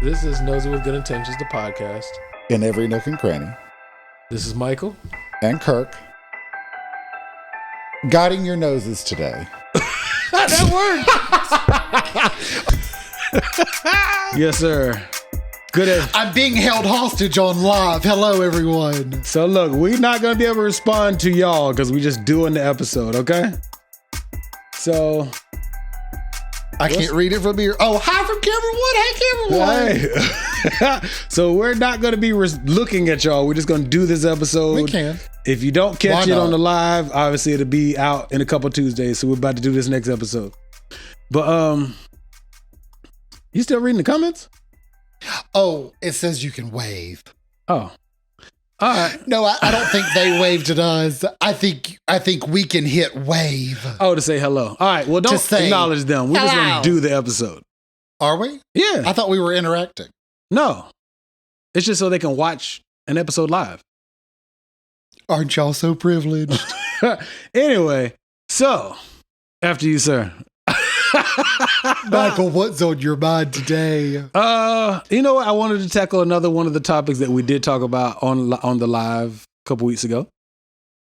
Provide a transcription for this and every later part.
This is Nosey with Good Intentions, the podcast. In every nook and cranny. This is Michael. And Kirk. Guiding your noses today. That worked! Yes, sir. Good. I'm being held hostage on live. Hello, everyone. So look, we're not going to be able to respond to y'all because we're just doing the episode, okay? So... I can't read it from here. Oh, hi from camera one. Hey, camera one. Hey. So we're not going to be looking at y'all. We're just going to do this episode. We can. If you don't catch it on the live, obviously it'll be out in a couple Tuesdays. So we're about to do this next episode. But you still reading the comments? Oh, it says you can wave. Oh. All right. No, I don't think they waved at us. I think we can hit wave. Oh, to say hello. All right. Well, don't acknowledge them. We're just going to do the episode. Are we? Yeah. I thought we were interacting. No. It's just so they can watch an episode live. Aren't y'all so privileged? Anyway, so after you, sir. Michael, what's on your mind today? You know what? I wanted to tackle another one of the topics that we did talk about on the live a couple weeks ago.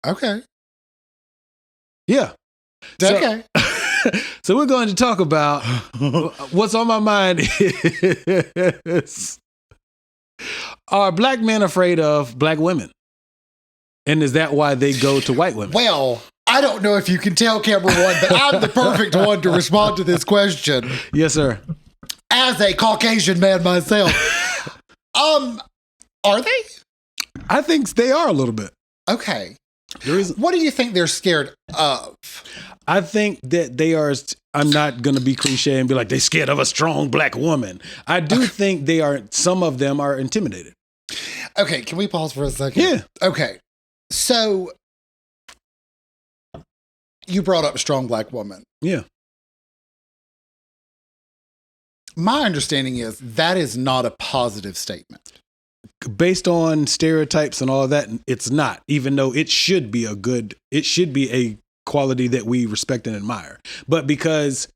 Okay. Yeah. Okay. So we're going to talk about what's on my mind is, are black men afraid of black women? And is that why they go to white women? Well, I don't know if you can tell, camera one, but I'm the perfect one to respond to this question. Yes, sir. As a Caucasian man myself. Are they? I think they are a little bit. Okay. What do you think they're scared of? I think that they are, I'm not going to be cliche and be like, they're scared of a strong black woman. I do think some of them are intimidated. Okay, can we pause for a second? Yeah. Okay. So, you brought up strong black woman. Yeah. My understanding is that is not a positive statement. Based on stereotypes and all that, it's not, even though it should be a quality that we respect and admire. But because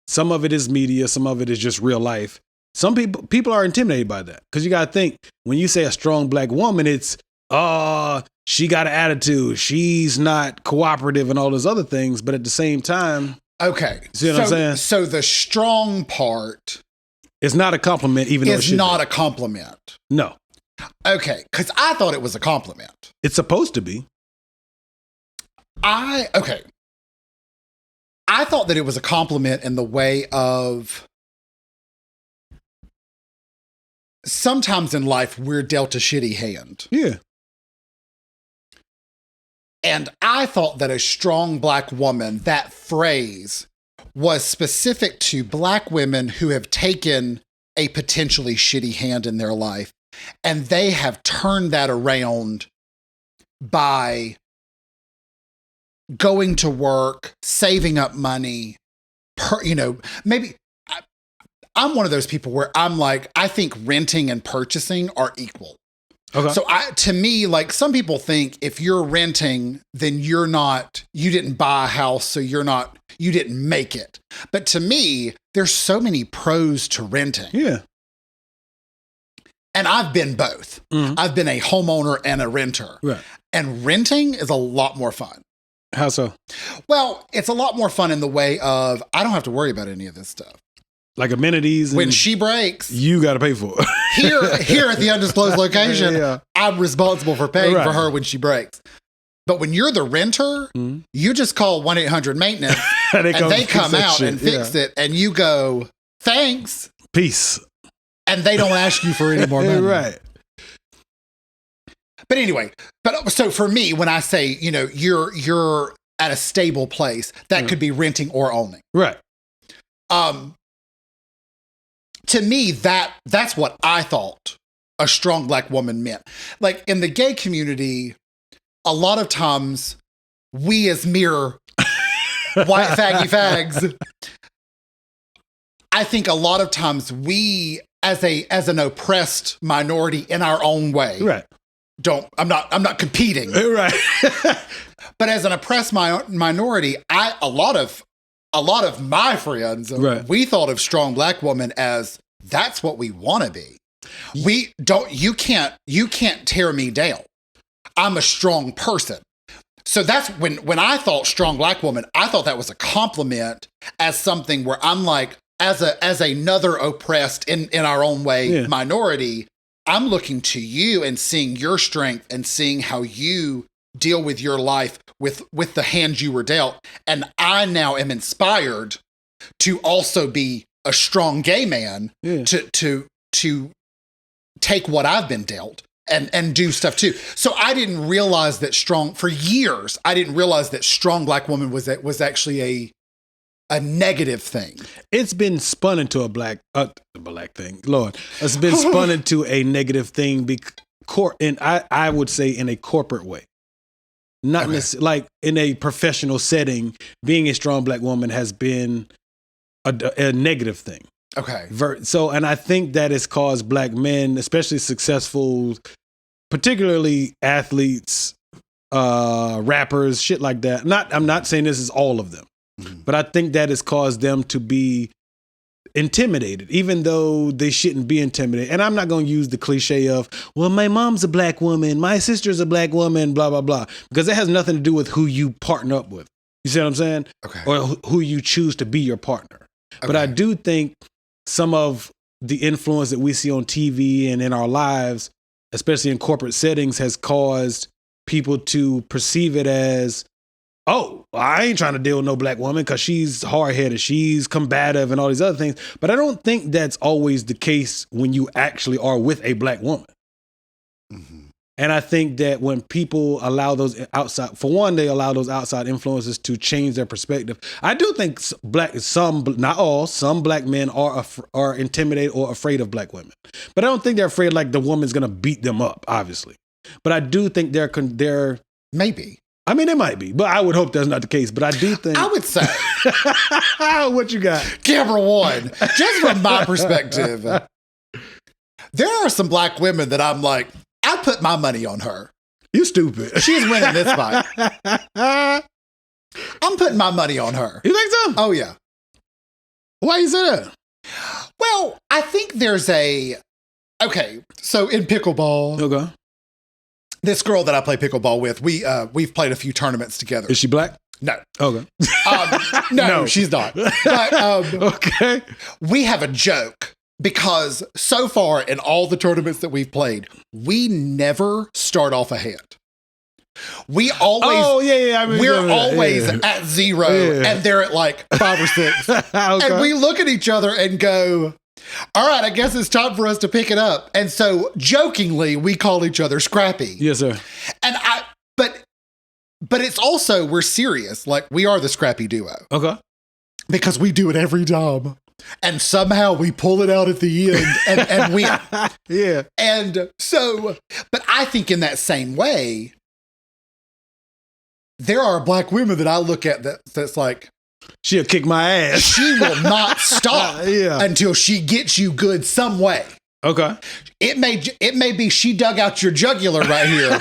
some of it is media, some of it is just real life, some people are intimidated by that. Because you got to think, when you say a strong black woman, it's, she got an attitude, she's not cooperative and all those other things. But at the same time, okay. See what I'm saying? So the strong part is not a compliment, even though it's not a compliment. No. Okay, because I thought it was a compliment. It's supposed to be. I thought that it was a compliment in the way of sometimes in life we're dealt a shitty hand. Yeah. And I thought that a strong black woman, that phrase, was specific to black women who have taken a potentially shitty hand in their life. And they have turned that around by going to work, saving up money, maybe I'm one of those people where I'm like, I think renting and purchasing are equal. Okay. So to me, like some people think if you're renting, then you didn't buy a house, so you didn't make it. But to me, there's so many pros to renting. Yeah. And I've been both. Mm-hmm. I've been a homeowner and a renter. Right. And renting is a lot more fun. How so? Well, it's a lot more fun in the way of I don't have to worry about any of this stuff. Like amenities. When she breaks, you got to pay for it. here at the undisclosed location, yeah. I'm responsible for paying for her when she breaks. But when you're the renter, you just call 1-800-maintenance and they come out and fix it. And you go, thanks. Peace. And they don't ask you for any more money. Right. But anyway, so for me, when I say, you're at a stable place, that could be renting or owning. Right. To me, that's what I thought a strong black woman meant. Like in the gay community, a lot of times we as mere white faggy fags, I think a lot of times we as an oppressed minority in our own way. Right. I'm not competing. Right. But as an oppressed minority, a lot of my friends, we thought of strong black woman as that's what we want to be. You can't tear me down. I'm a strong person. So that's when I thought strong black woman, I thought that was a compliment as something where I'm like, as another oppressed in our own way minority, I'm looking to you and seeing your strength and seeing how you deal with your life with the hand you were dealt. And I now am inspired to also be a strong gay man to take what I've been dealt and do stuff too. So I didn't realize that for years, I didn't realize that strong black woman was actually a negative thing. It's been spun into a black thing. Lord, it's been spun into a negative thing. And I would say in a corporate way, not necessarily like in a professional setting. Being a strong black woman has been a negative thing. Okay. So, and I think that has caused black men, especially successful, particularly athletes, rappers, shit like that. I'm not saying this is all of them. But I think that has caused them to be intimidated, even though they shouldn't be intimidated. And I'm not going to use the cliche of, well, my mom's a black woman, my sister's a black woman, blah, blah, blah, because that has nothing to do with who you partner up with. You see what I'm saying? Okay. Or who you choose to be your partner. Okay. But I do think some of the influence that we see on TV and in our lives, especially in corporate settings, has caused people to perceive it as, oh, I ain't trying to deal with no black woman because she's hard-headed, she's combative and all these other things. But I don't think that's always the case when you actually are with a black woman. Mm-hmm. And I think that when people allow those outside, for one, they allow those outside influences to change their perspective. I do think not all, some black men are intimidated or afraid of black women. But I don't think they're afraid like the woman's going to beat them up, obviously. But I do think they're maybe. I mean, it might be, but I would hope that's not the case. But I do think... I would say... What you got? Camera one, just from my perspective, there are some black women that I'm like, I put my money on her. You stupid. She's winning this fight. I'm putting my money on her. You think so? Oh, yeah. Why you say that? Well, I think there's okay, so in pickleball... Okay. This girl that I play pickleball with, we've played a few tournaments together. Is she black? No. Okay. No, she's not. But okay. We have a joke because so far in all the tournaments that we've played, we never start off ahead. We always, we're always at 0 and they're at like 5 or 6. Okay. And we look at each other and go, all right, I guess it's time for us to pick it up. And so jokingly, we call each other Scrappy. Yes, sir. And but it's also, we're serious. Like, we are the Scrappy duo. Okay. Because we do it every time. And somehow we pull it out at the end and win. Yeah. And so, but I think in that same way, there are black women that I look at that's like, she'll kick my ass. She will not stop until she gets you good some way. Okay. It may be she dug out your jugular right here,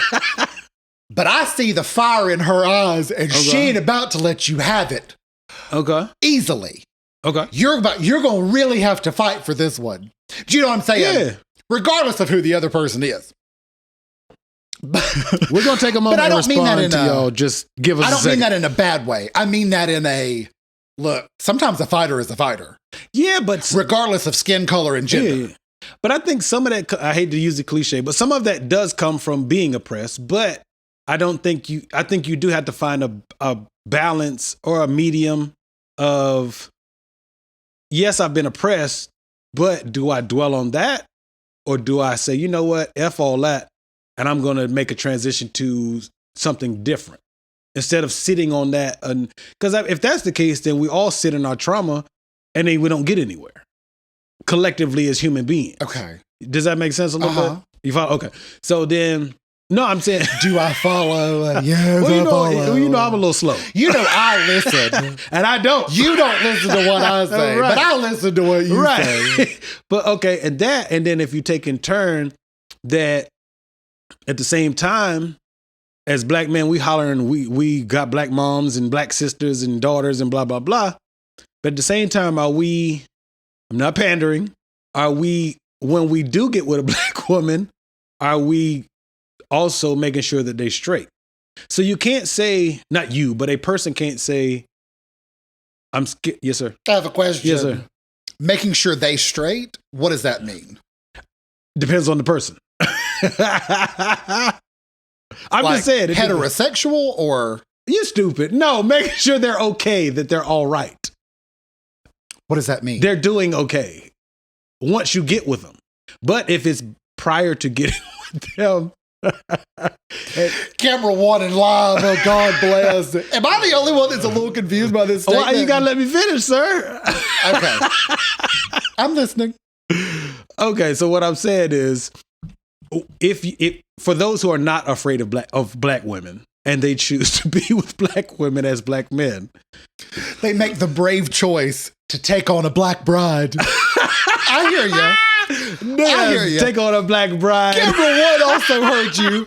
but I see the fire in her eyes and she ain't about to let you have it. Okay. Easily. Okay. You're going to really have to fight for this one. Do you know what I'm saying? Yeah. Regardless of who the other person is. We're going to take a moment to respond to y'all. Just give us a second. I don't mean that in a bad way. I mean that in a, look, sometimes a fighter is a fighter. Yeah, but... regardless of skin color and gender. Yeah. But I think some of that, I hate to use the cliche, but some of that does come from being oppressed. But I think you do have to find a balance or a medium of, yes, I've been oppressed, but do I dwell on that? Or do I say, you know what, F all that, and I'm going to make a transition to something different instead of sitting on that? Because if that's the case, then we all sit in our trauma and then we don't get anywhere collectively as human beings. Okay. Does that make sense a little bit? You follow? Okay. So then, no, I'm saying. Do I follow? Yes, I follow. You know, I'm a little slow. You know, I listen. And I don't. You don't listen to what I say, right. but I listen to what you say. But okay, and then if you take in turn that at the same time, as black men, we hollering, we got black moms and black sisters and daughters and blah, blah, blah. But at the same time, I'm not pandering. are we, when we do get with a black woman, are we also making sure that they straight? So you can't say, not you, but a person can't say, I'm scared. Yes, sir. I have a question. Yes, sir. Making sure they straight, what does that mean? Depends on the person. I'm like just saying. Heterosexual or? You stupid. No, making sure they're okay, that they're all right. What does that mean? They're doing okay once you get with them. But if it's prior to getting with them. Camera one and live. Oh, God bless. Am I the only one that's a little confused by this statement? Well, you got to let me finish, sir. Okay. I'm listening. Okay, so what I'm saying is, if for those who are not afraid of black women and they choose to be with black women as black men, they make the brave choice to take on a black bride. I hear you. I hear you. Take on a black bride. Camera one also heard you.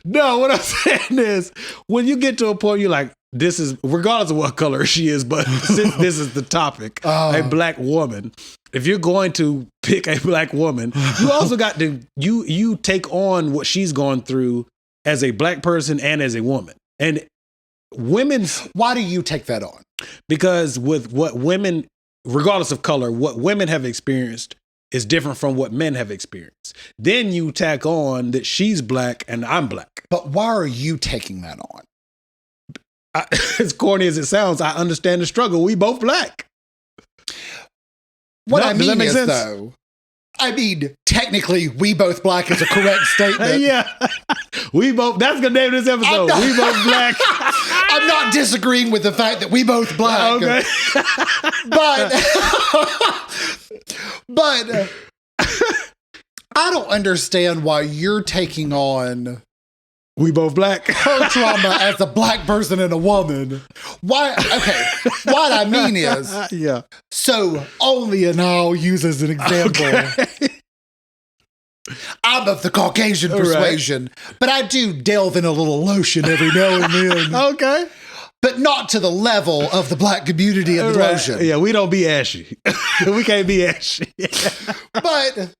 No, what I'm saying is, when you get to a point, you're like, this is, regardless of what color she is, but since this is the topic, a black woman. If you're going to pick a black woman, you also got to, you take on what she's gone through as a black person and as a woman. And women's... Why do you take that on? Because with what women, regardless of color, what women have experienced is different from what men have experienced. Then you tack on that she's black and I'm black. But why are you taking that on? As corny as it sounds, I understand the struggle. We both black. What I mean is, though, I mean, technically, we both black is a correct statement. Yeah. We both, that's the name of this episode. We both black. I'm not disagreeing with the fact that we both black. Okay. But I don't understand why you're taking on we both black her trauma as a black person and a woman. Why? Okay. What I mean is, yeah. So only, and I'll use as an example. Okay. I'm of the Caucasian persuasion, but I do delve in a little lotion every now and then. Okay. But not to the level of the black community and the lotion. Yeah, we don't be ashy. We can't be ashy. But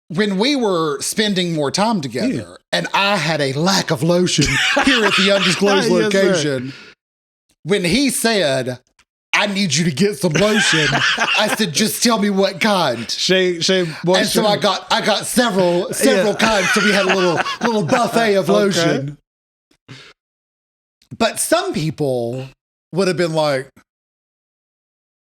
when we were spending more time together and I had a lack of lotion here at the undisclosed location, when he said, I need you to get some lotion, I said, just tell me what kind. Shea and so I got several kinds. So we had a little buffet of lotion. But some people would have been like,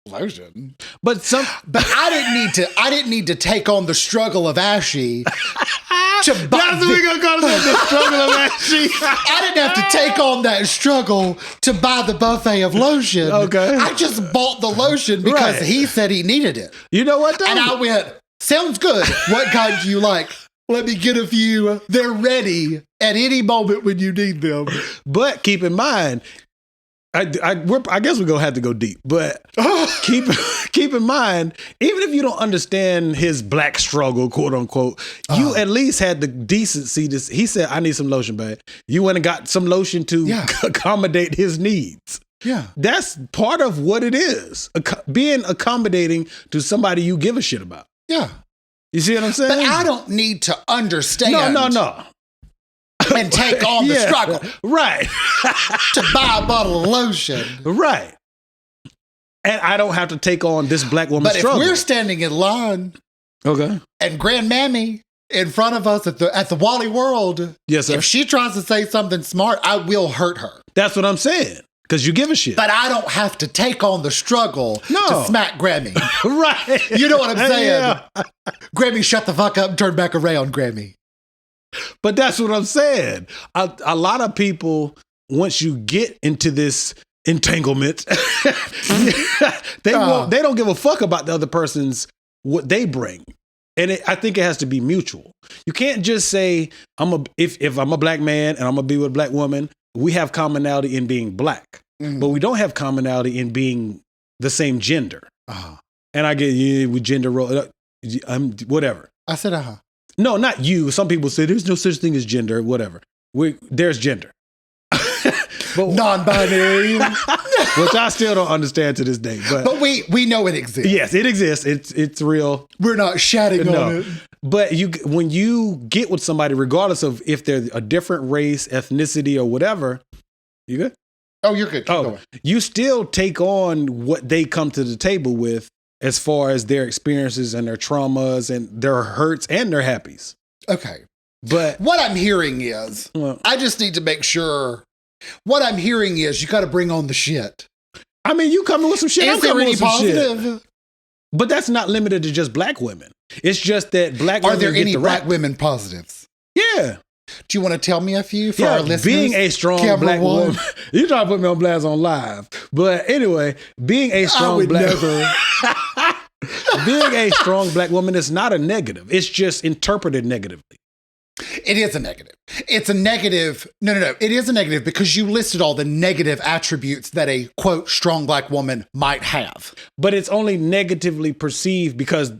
lotion. But I didn't need to take on the struggle of Ashy to buy. That's what we're gonna call it, the struggle of Ashy. I didn't have to take on that struggle to buy the buffet of lotion. Okay. I just bought the lotion because he said he needed it. You know what though? And I went, sounds good. What kind do you like? Let me get a few. They're ready at any moment when you need them. But keep in mind, I guess we're gonna have to go deep, but keep in mind, even if you don't understand his black struggle, quote unquote, you at least had the decency to. He said, "I need some lotion, babe." You went and got some lotion to accommodate his needs. Yeah, that's part of what it is. Being accommodating to somebody you give a shit about. Yeah, you see what I'm saying? But I don't need to understand. No. And take on the struggle. Right. To buy a bottle of lotion. Right. And I don't have to take on this black woman's struggle. But if we're standing in line, and Grandmammy in front of us at the Wally World, yes, sir. If she tries to say something smart, I will hurt her. That's what I'm saying. Because you give a shit. But I don't have to take on the struggle to smack Grammy. Right. You know what I'm saying? Yeah. Grammy, shut the fuck up and turn back around, Grammy. But that's what I'm saying. A lot of people, once you get into this entanglement, they don't give a fuck about the other person's what they bring, and I think it has to be mutual. You can't just say if I'm a black man and I'm gonna be with a black woman, we have commonality in being black, but we don't have commonality in being the same gender. And I get with gender role, whatever. I said No, not you. Some people say there's no such thing as gender, whatever. There's gender. But non-binary. which I still don't understand to this day. But we know it exists. Yes, it exists. It's real. We're not shouting on it. But when you get with somebody, regardless of if they're a different race, ethnicity, or whatever, you good? Oh, you're good. Keep going. You still take on what they come to the table with as far as their experiences and their traumas and their hurts and their happies. Okay. But what I'm hearing is, I just need to make sure. What I'm hearing is, you got to bring on the shit. I mean, you coming with some shit. Is there any positive? But that's not limited to just black women. It's just that black women. Are there any black women positives? Yeah. Do you want to tell me a few for our listeners? Being a strong black woman. You try to put me on blast on live. But anyway, being a strong being a strong black woman is not a negative. It's just interpreted negatively. It is a negative. It's a negative. No. It is a negative because you listed all the negative attributes that a, quote, strong black woman might have. But it's only negatively perceived because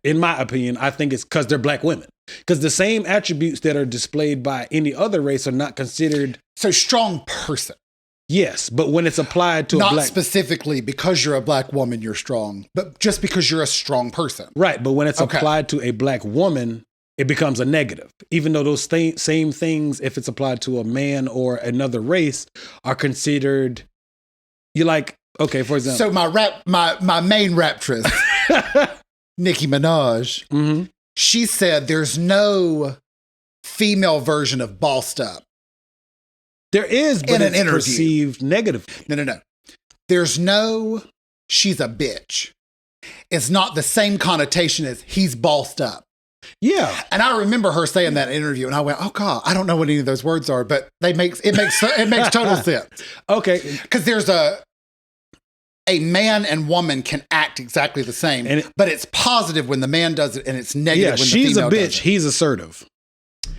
in my opinion, I think it's because they're black women. Because the same attributes that are displayed by any other race are not considered. So strong person. Yes, but when it's applied to not specifically because you're a black woman, you're strong, but just because you're a strong person. Right, but when it's applied to a black woman, it becomes a negative. Even though those same things, if it's applied to a man or another race, are considered. You like, okay, for example. So my main raptress, Nicki Minaj, she said there's no female version of bossed up. There is, but it's perceived negative. No. There's no, she's a bitch. It's not the same connotation as he's bossed up. Yeah. And I remember her saying that in an interview, and I went, oh God, I don't know what any of those words are, but it makes total sense. Okay. Because there's a man and woman can act exactly the same, but it's positive when the man does it, and it's negative when the female does it. She's a bitch, he's assertive.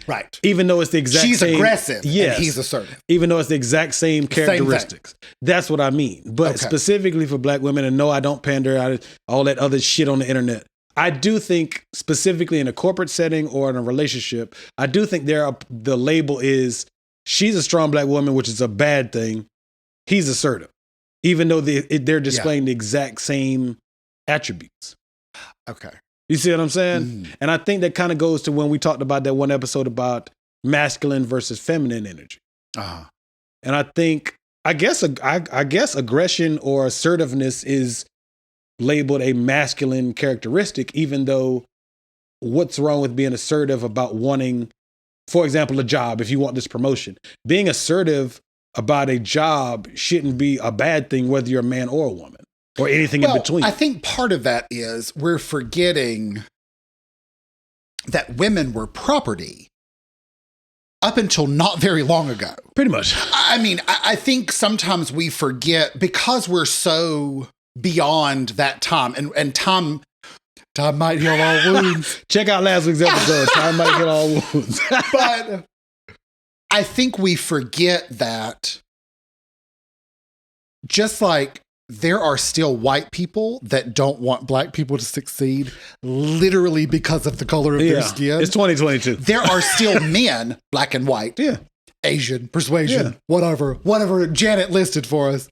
Right. Even though it's the exact same. She's aggressive, and he's assertive. Even though it's the exact same characteristics. That's what I mean. But specifically for black women, and no, I don't pander, all that other shit on the internet. I do think specifically in a corporate setting or in a relationship, I do think the label is she's a strong black woman, which is a bad thing. He's assertive, even though they're displaying the exact same attributes. Okay. You see what I'm saying? And I think that kind of goes to when we talked about that one episode about masculine versus feminine energy. And I think, I guess aggression or assertiveness is labeled a masculine characteristic, even though what's wrong with being assertive about wanting, for example, a job, if you want this promotion? Being assertive about a job shouldn't be a bad thing, whether you're a man or a woman or anything in between. I think part of that is we're forgetting that women were property up until not very long ago. Pretty much. I mean, I think sometimes we forget because we're so beyond that time, and time might heal all wounds. Check out last week's episode. Time might heal all wounds. But I think we forget that just like there are still white people that don't want black people to succeed literally because of the color of their skin. It's 2022. There are still men, black and white, Asian, persuasion, whatever Janet listed for us.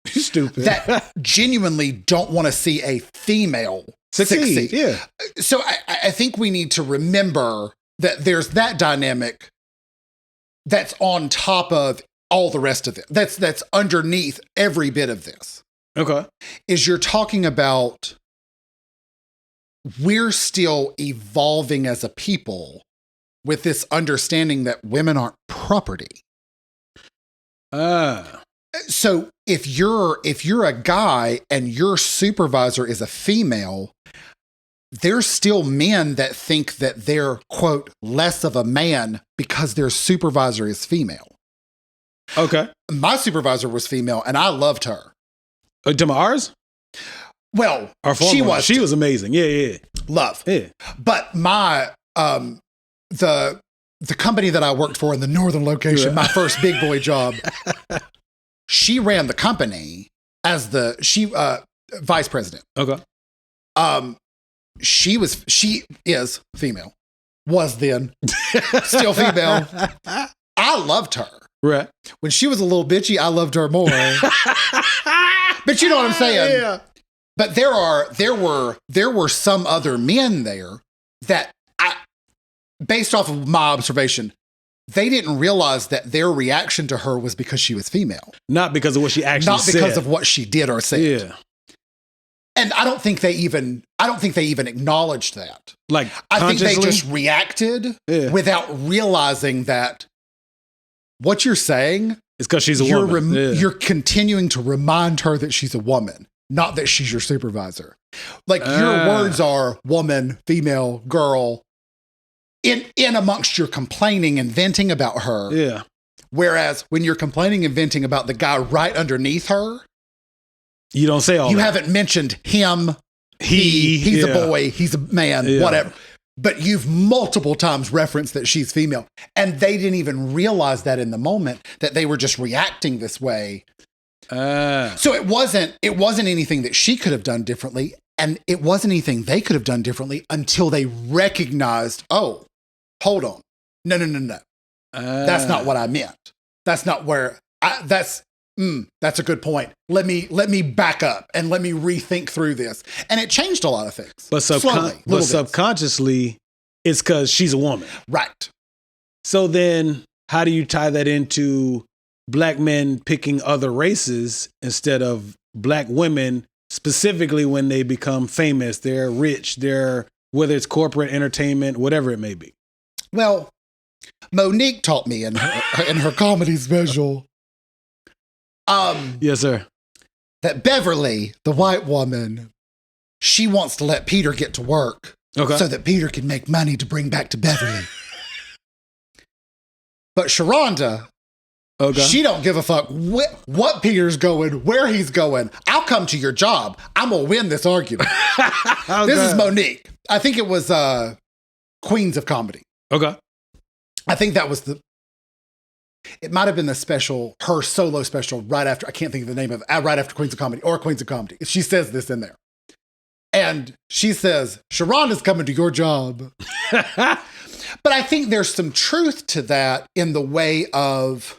Stupid. That genuinely don't want to see a female succeed. Yeah. So I think we need to remember that there's that dynamic that's on top of all the rest of it. That's underneath every bit of this. Okay. Is you're talking about we're still evolving as a people with this understanding that women aren't property. So if you're a guy and your supervisor is a female, there's still men that think that they're, quote, less of a man because their supervisor is female. Okay. My supervisor was female and I loved her. To ours? Well, she was amazing. Yeah. Love. Yeah. But my the company that I worked for in the northern location, my first big boy job, she ran the company as the vice president. Okay. She is female. Was then. Still female. I loved her. Right. When she was a little bitchy, I loved her more. But you know what I'm saying? Yeah. But there were some other men there that based off of my observation, they didn't realize that their reaction to her was because she was female. Not because of what she actually said. Not because of what she did or said. Yeah. And I don't think they even acknowledged that. Like, I think they consciously? just reacted without realizing that what you're saying It's because she's a woman. You're continuing to remind her that she's a woman, not that she's your supervisor. Like your words are woman, female, girl, in amongst your complaining and venting about her. Yeah. Whereas when you're complaining and venting about the guy right underneath her, you don't say all you that. haven't mentioned him, he's a boy, he's a man, whatever. But you've multiple times referenced that she's female. And they didn't even realize that in the moment, that they were just reacting this way. So it wasn't anything that she could have done differently. And it wasn't anything they could have done differently until they recognized, oh, hold on. No. That's not what I meant. That's not where that's a good point. Let me back up and let me rethink through this. And it changed a lot of things. But, subconsciously, it's because she's a woman. Right. So then how do you tie that into black men picking other races instead of black women, specifically when they become famous, they're rich, whether it's corporate entertainment, whatever it may be? Well, Monique taught me in her comedy special. Yes, sir. That Beverly, the white woman, she wants to let Peter get to work so that Peter can make money to bring back to Beverly. But Sharonda, she don't give a fuck what Peter's going, where he's going. I'll come to your job. I'm going to win this argument. This is Monique. I think it was Queens of Comedy. Okay. I think that was it might have been the special, her solo special right after, I can't think of the name of it, right after Queens of Comedy or Queens of Comedy. She says this in there. And she says, Sharonda's coming to your job. But I think there's some truth to that in the way of,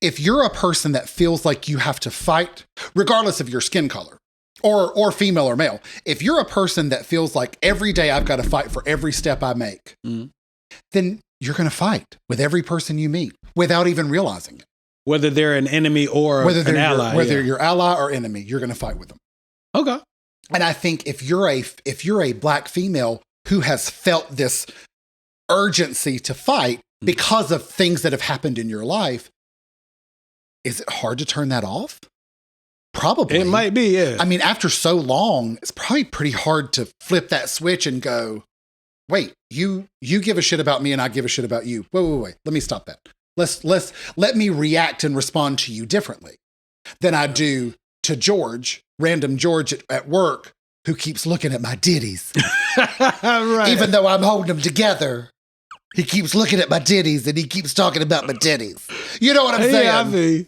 if you're a person that feels like you have to fight, regardless of your skin color or female or male, if you're a person that feels like every day I've got to fight for every step I make, then you're going to fight with every person you meet without even realizing it. Whether they're an enemy or an ally. Whether you're ally or enemy, you're going to fight with them. Okay. And I think if you're a black female who has felt this urgency to fight because of things that have happened in your life, is it hard to turn that off? Probably. It might be, yeah. I mean, after so long, it's probably pretty hard to flip that switch and go, wait, you give a shit about me and I give a shit about you. Wait. Let me stop that. Let me react and respond to you differently than I do to George, random George at work, who keeps looking at my ditties. Right. Even though I'm holding them together, he keeps looking at my ditties and he keeps talking about my ditties. You know what I'm saying? Yeah, I mean.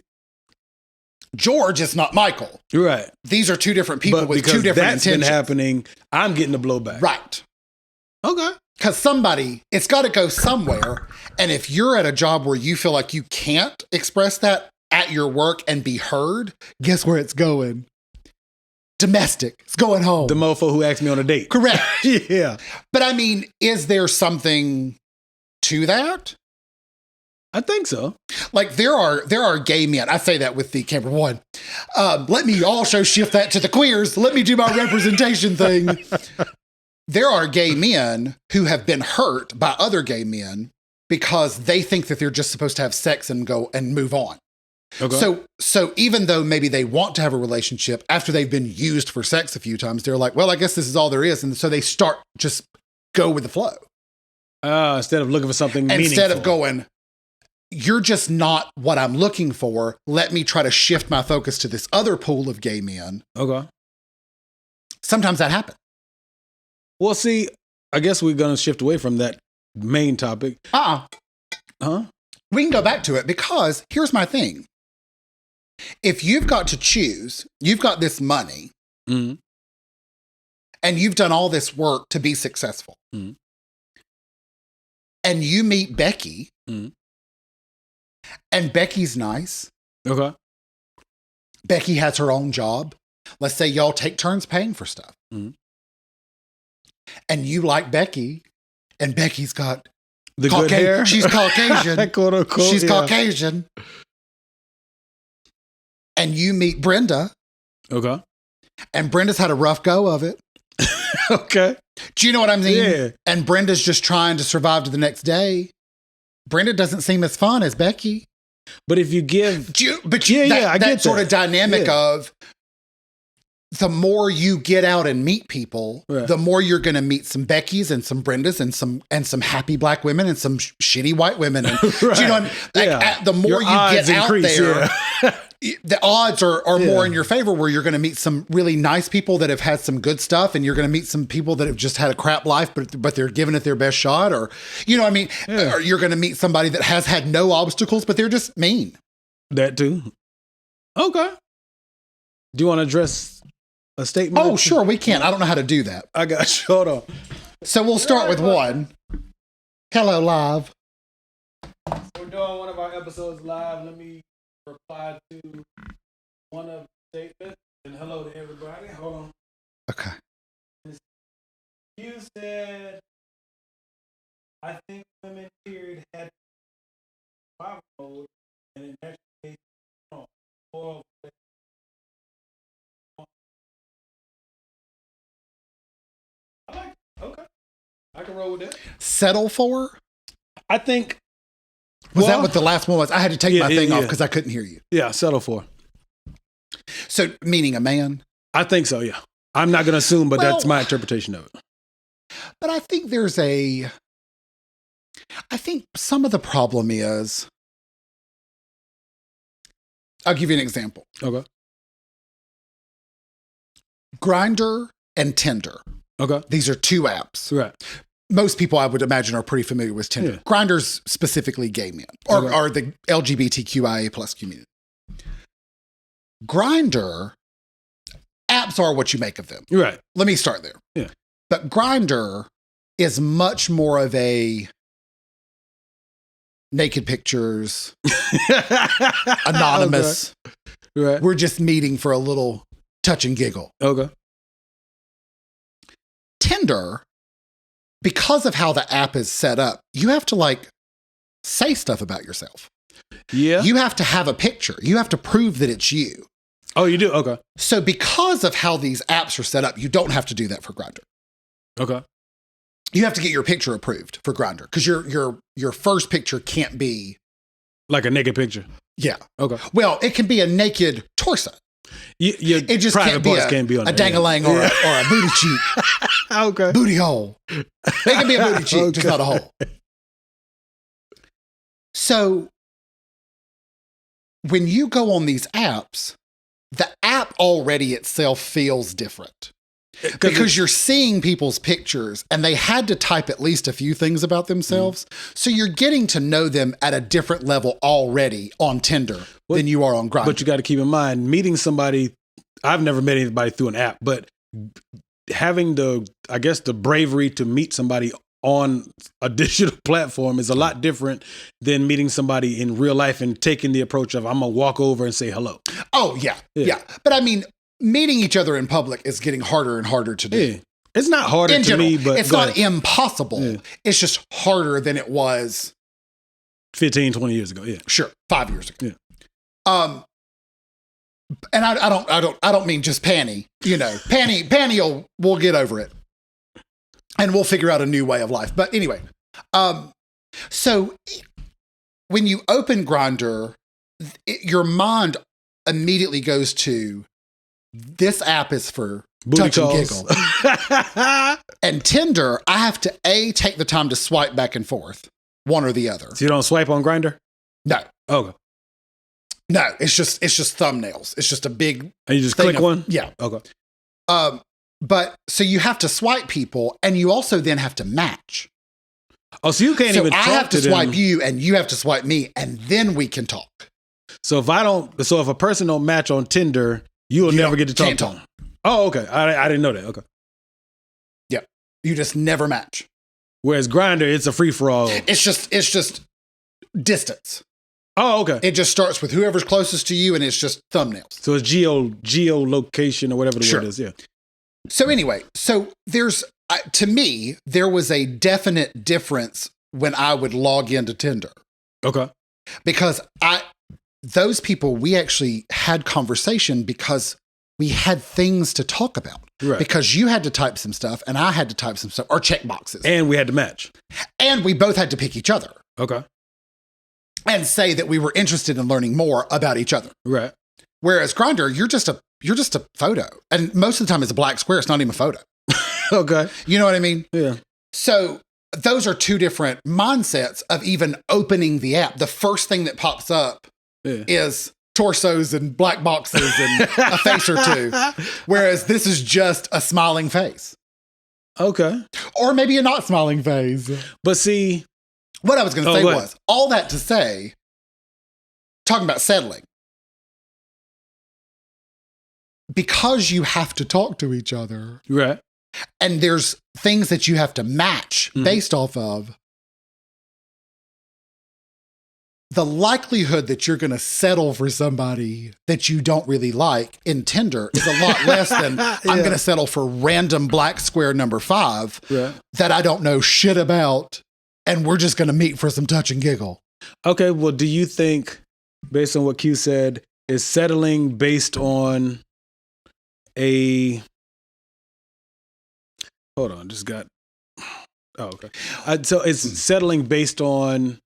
George is not Michael. Right. These are two different people with two different that's intentions. Been happening, I'm getting the blowback. Right. Okay. Because it's got to go somewhere. And if you're at a job where you feel like you can't express that at your work and be heard, guess where it's going? Domestic. It's going home. The mofo who asked me on a date. Correct. Yeah. But I mean, is there something to that? I think so. Like there are gay men. I say that with the camera one. Let me also shift that to the queers. Let me do my representation thing. There are gay men who have been hurt by other gay men because they think that they're just supposed to have sex and go and move on. Okay. So even though maybe they want to have a relationship after they've been used for sex a few times, they're like, well, I guess this is all there is. And so they start just go with the flow. Instead of looking for something meaningful. Instead of going, you're just not what I'm looking for. Let me try to shift my focus to this other pool of gay men. Okay. Sometimes that happens. Well, see, I guess we're going to shift away from that main topic. Huh? We can go back to it because here's my thing. If you've got to choose, you've got this money and you've done all this work to be successful and you meet Becky and Becky's nice. Okay. Becky has her own job. Let's say y'all take turns paying for stuff. Mm-hmm. And you like Becky, and Becky's got the good hair. She's Caucasian. Quote unquote, She's Caucasian. And you meet Brenda. Okay. And Brenda's had a rough go of it. Okay. Do you know what I mean? Yeah. And Brenda's just trying to survive to the next day. Brenda doesn't seem as fun as Becky. But if you give... I get sort of dynamic of the more you get out and meet people, the more you're going to meet some Beckys and some Brendas and some happy black women and some shitty white women. And do you know what I mean? The more you get out there, the odds are more in your favor, where you're going to meet some really nice people that have had some good stuff, and you're going to meet some people that have just had a crap life, but they're giving it their best shot, or, you know what I mean? Or you're going to meet somebody that has had no obstacles, but they're just mean. That too. Okay. Do you want to address a statement? Oh, sure, we can. I don't know how to do that. I got you. Hold on. So we'll start with one. Hello, live. We're doing one of our episodes live. Let me reply to one of the statements. And hello to everybody. Hold on. Okay. You said, I think women period had survival mode, and in that case, or I like it. Okay. I can roll with that. Settle for? I think. Was that what the last one was? I had to take my thing off because I couldn't hear you. Yeah, settle for. So, meaning a man? I think so, yeah. I'm not going to assume, but that's my interpretation of it. But I think I think some of the problem is, I'll give you an example. Okay. Grindr and Tinder. Okay. These are two apps. Right. Most people, I would imagine, are pretty familiar with Tinder. Yeah. Grindr's specifically gay men, or the LGBTQIA plus community. Grindr, apps are what you make of them. Right. Let me start there. Yeah. But Grindr is much more of a naked pictures, anonymous. Okay. Right. We're just meeting for a little touch and giggle. Okay. Tinder, because of how the app is set up, you have to say stuff about yourself. Yeah. You have to have a picture. You have to prove that it's you. Oh, you do? Okay. So because of how these apps are set up, you don't have to do that for Grindr. Okay. You have to get your picture approved for Grindr because your first picture can't be like a naked picture. Yeah. Okay. Well, it can be a naked torso. It just can't be on a dang-a-lang or a booty cheek. Okay. Booty hole. It can be a booty cheek, just not a hole. So when you go on these apps, the app already itself feels different. Because you're seeing people's pictures and they had to type at least a few things about themselves. So you're getting to know them at a different level already on Tinder than you are on Grindr. But you got to keep in mind, meeting somebody, I've never met anybody through an app, but having the bravery to meet somebody on a digital platform is a lot different than meeting somebody in real life and taking the approach of, I'm going to walk over and say hello. Oh, yeah. But I mean, meeting each other in public is getting harder and harder to do. Yeah. It's not harder to me, but it's not impossible. Yeah. It's just harder than it was 15, 20 years ago. Yeah. Sure. 5 years ago. Yeah. And I don't mean just Panny, Panny we'll get over it and we'll figure out a new way of life. But anyway, so when you open Grindr, your mind immediately goes to, this app is for booty touch calls. And giggle. And Tinder, I have to take the time to swipe back and forth, one or the other. So you don't swipe on Grindr? No. Okay. No, it's just thumbnails. It's just a big. And you just click one? Yeah. Okay. But so you have to swipe people, and you also then have to match. Oh, so you can't even talk to them. I have to swipe you, and you have to swipe me, and then we can talk. So if a person don't match on Tinder, you will never get to talk to them. Oh, okay. I didn't know that. Okay. Yeah. You just never match. Whereas Grindr, it's a free for all. It's just distance. Oh, okay. It just starts with whoever's closest to you, and it's just thumbnails. So it's geolocation or whatever the Sure. word is. Yeah. So anyway, there's to me there was a definite difference when I would log into Tinder. Okay. Because those people, we actually had conversation because we had things to talk about. Right. Because you had to type some stuff and I had to type some stuff, or check boxes. And we had to match. And we both had to pick each other. Okay. And say that we were interested in learning more about each other. Right. Whereas Grindr, you're just a photo. And most of the time it's a black square. It's not even a photo. Okay. You know what I mean? Yeah. So those are two different mindsets of even opening the app. The first thing that pops up is torsos and black boxes and a face or two. Whereas this is just a smiling face. Okay. Or maybe a not smiling face. But see, what I was going to say was, all that to say, talking about settling, because you have to talk to each other. Right. And there's things that you have to match based off of. The likelihood that you're going to settle for somebody that you don't really like in Tinder is a lot less than I'm going to settle for random black square number 5 that I don't know shit about, and we're just going to meet for some touch and giggle. Okay, well, do you think, based on what Q said, is settling based on a... Hold on, just got... Oh, okay. So it's settling based on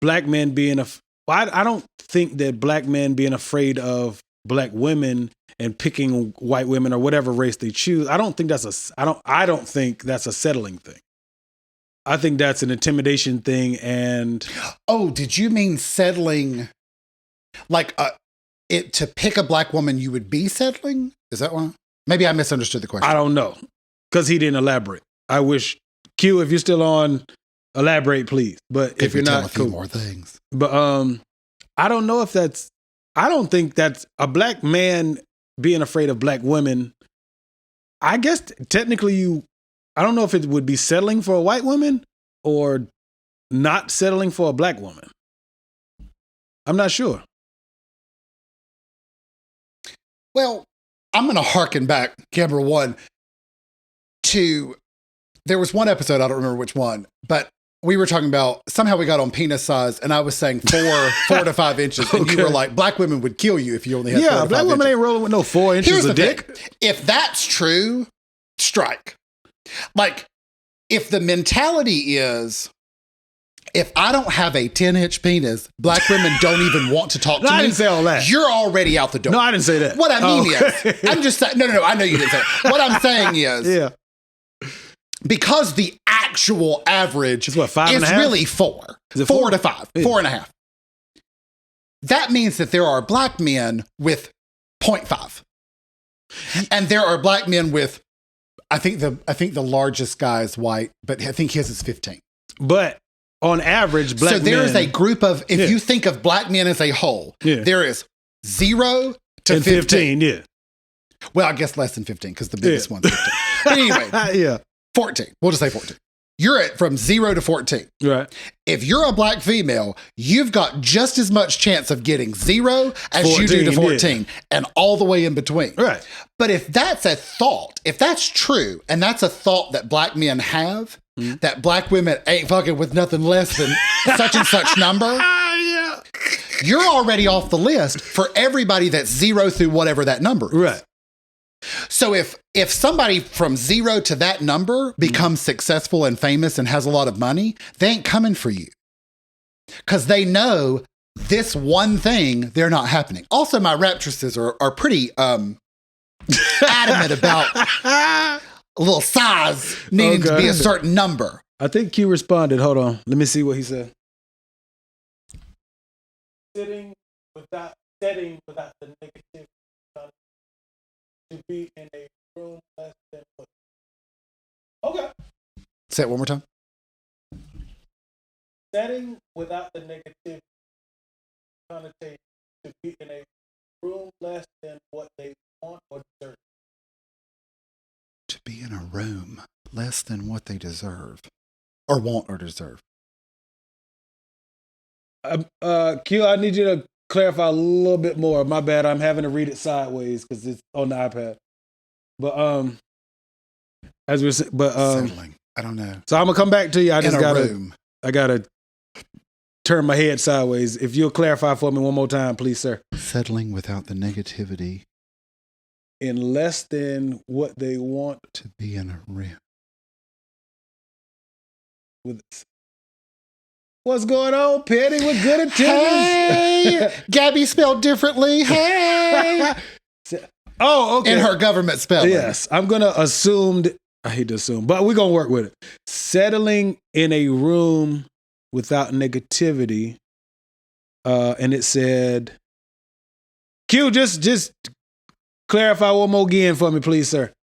black men being I don't think that black men being afraid of black women and picking white women or whatever race they choose. I don't think that's I don't think that's a settling thing. I think that's an intimidation thing. And oh, did you mean settling like to pick a black woman you would be settling? Is that one? Maybe I misunderstood the question. I don't know, because he didn't elaborate. I wish, Q, if you're still on, elaborate, please. But if you're not, a few more things. But I don't know if that's. I don't think that's a black man being afraid of black women. I guess technically I don't know if it would be settling for a white woman or not settling for a black woman. I'm not sure. Well, I'm going to harken back, camera one, to there was one episode, I don't remember which one, but we were talking about, somehow we got on penis size, and I was saying 4 to 5 inches, and you were like, black women would kill you if you only had 4 to 5 black women inches. ain't rolling with no 4 inches Here's of the dick. thing. If that's true, strike. Like, if the mentality is, if I don't have a 10-inch penis, black women don't even want to talk to me. I didn't say all that. You're already out the door. No, I didn't say that. What I mean is, I'm just saying, no, I know you didn't say that. What I'm saying is, because the actual average is what, 5 and a half? Really 4. Is it 4 to 5, yeah. 4.5. That means that there are black men with 0.5. And there are black men with, I think the largest guy is white, but I think his is 15. But on average, black men. So there is a group of, if you think of black men as a whole, there is 0 to 15. Yeah. Well, I guess less than 15 because the biggest one's 15. But anyway, 14. We'll just say 14. You're at from 0 to 14. Right. If you're a black female, you've got just as much chance of getting 0 as 14, you do to 14 and all the way in between. Right. But if that's a thought, if that's true, and that's a thought that black men have, that black women ain't fucking with nothing less than such and such number, you're already off the list for everybody that's 0 through whatever that number is. Right. So if somebody from 0 to that number becomes successful and famous and has a lot of money, they ain't coming for you. Because they know this one thing, they're not happening. Also, my raptresses are pretty adamant about a little size needing to be a certain number. I think Q responded. Hold on. Let me see what he said. Setting without the negative to be in a room less than what. Okay. Say it one more time. Setting without the negative connotation to be in a room less than what they want or deserve. To be in a room less than what they deserve. Or want or deserve. Q, I need you to clarify a little bit more. My bad. I'm having to read it sideways because it's on the iPad. But as we said, Settling. I don't know. So I'm gonna come back to you. I just room. I gotta turn my head sideways. If you'll clarify for me one more time, please, sir. Settling without the negativity. In less than what they want to be in a room. With what's going on, Petty? With good attendance. Hey, Gabby spelled differently. Hey. Oh, okay. In her government spelling. Yes, I'm gonna assume. I hate to assume, but we're gonna work with it. Settling in a room without negativity, and it said, "Q, just clarify one more again for me, please, sir."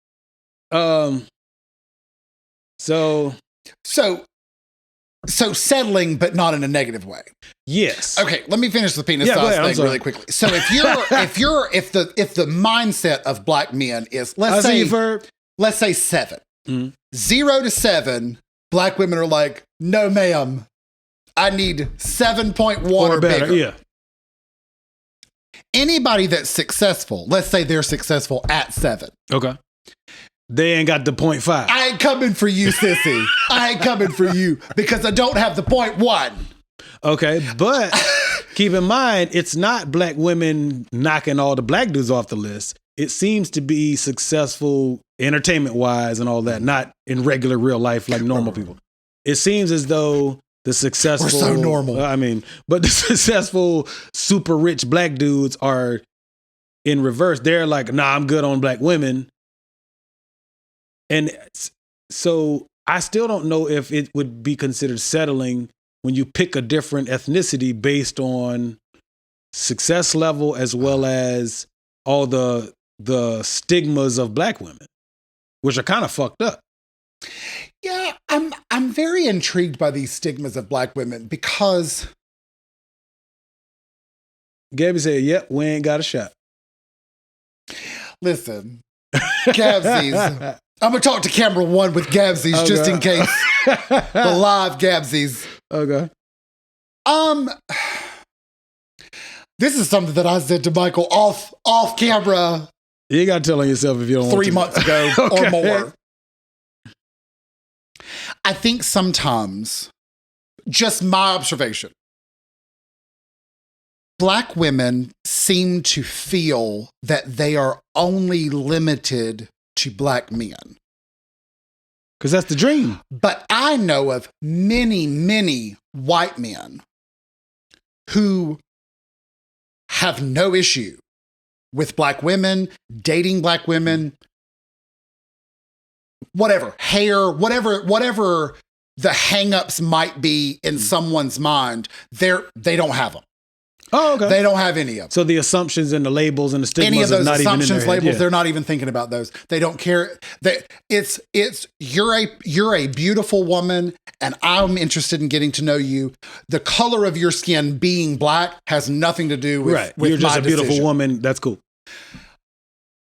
So settling, but not in a negative way. Yes. Okay, let me finish the penis size thing really quickly. So if the mindset of black men is let's say 7, 0 to 7, black women are like, no, ma'am, I need 7.1 or bigger. Yeah. Anybody that's successful, let's say they're successful at 7. Okay. They ain't got the 0.5. I ain't coming for you, sissy. I ain't coming for you because I don't have the 0.1. Okay, but keep in mind, it's not black women knocking all the black dudes off the list. It seems to be successful entertainment-wise and all that, not in regular real life like normal people. It seems as though the successful... We're so normal. But the successful, super rich black dudes are in reverse. They're like, nah, I'm good on black women. And so I still don't know if it would be considered settling when you pick a different ethnicity based on success level as well as all the stigmas of black women, which are kind of fucked up. Yeah, I'm very intrigued by these stigmas of black women because Gabby said, yep, we ain't got a shot. Listen, Gabsies. I'm going to talk to camera 1 with Gabsies just in case. The live Gabsies. Okay. This is something that I said to Michael off camera. You got to tell on yourself if you don't want to. 3 months ago or more. I think sometimes, just my observation, black women seem to feel that they are only limited to black men. Because that's the dream. But I know of many, many white men who have no issue with black women, dating black women, whatever, hair, whatever the hangups might be in someone's mind, they don't have them. Oh, okay. They don't have any of them. So the assumptions and the labels and the stigmas any of those are not assumptions, even in their labels, head. they're not even thinking about those. They don't care. You're a beautiful woman, and I'm interested in getting to know you. The color of your skin being black has nothing to do with with You're just my a beautiful decision. woman. That's cool.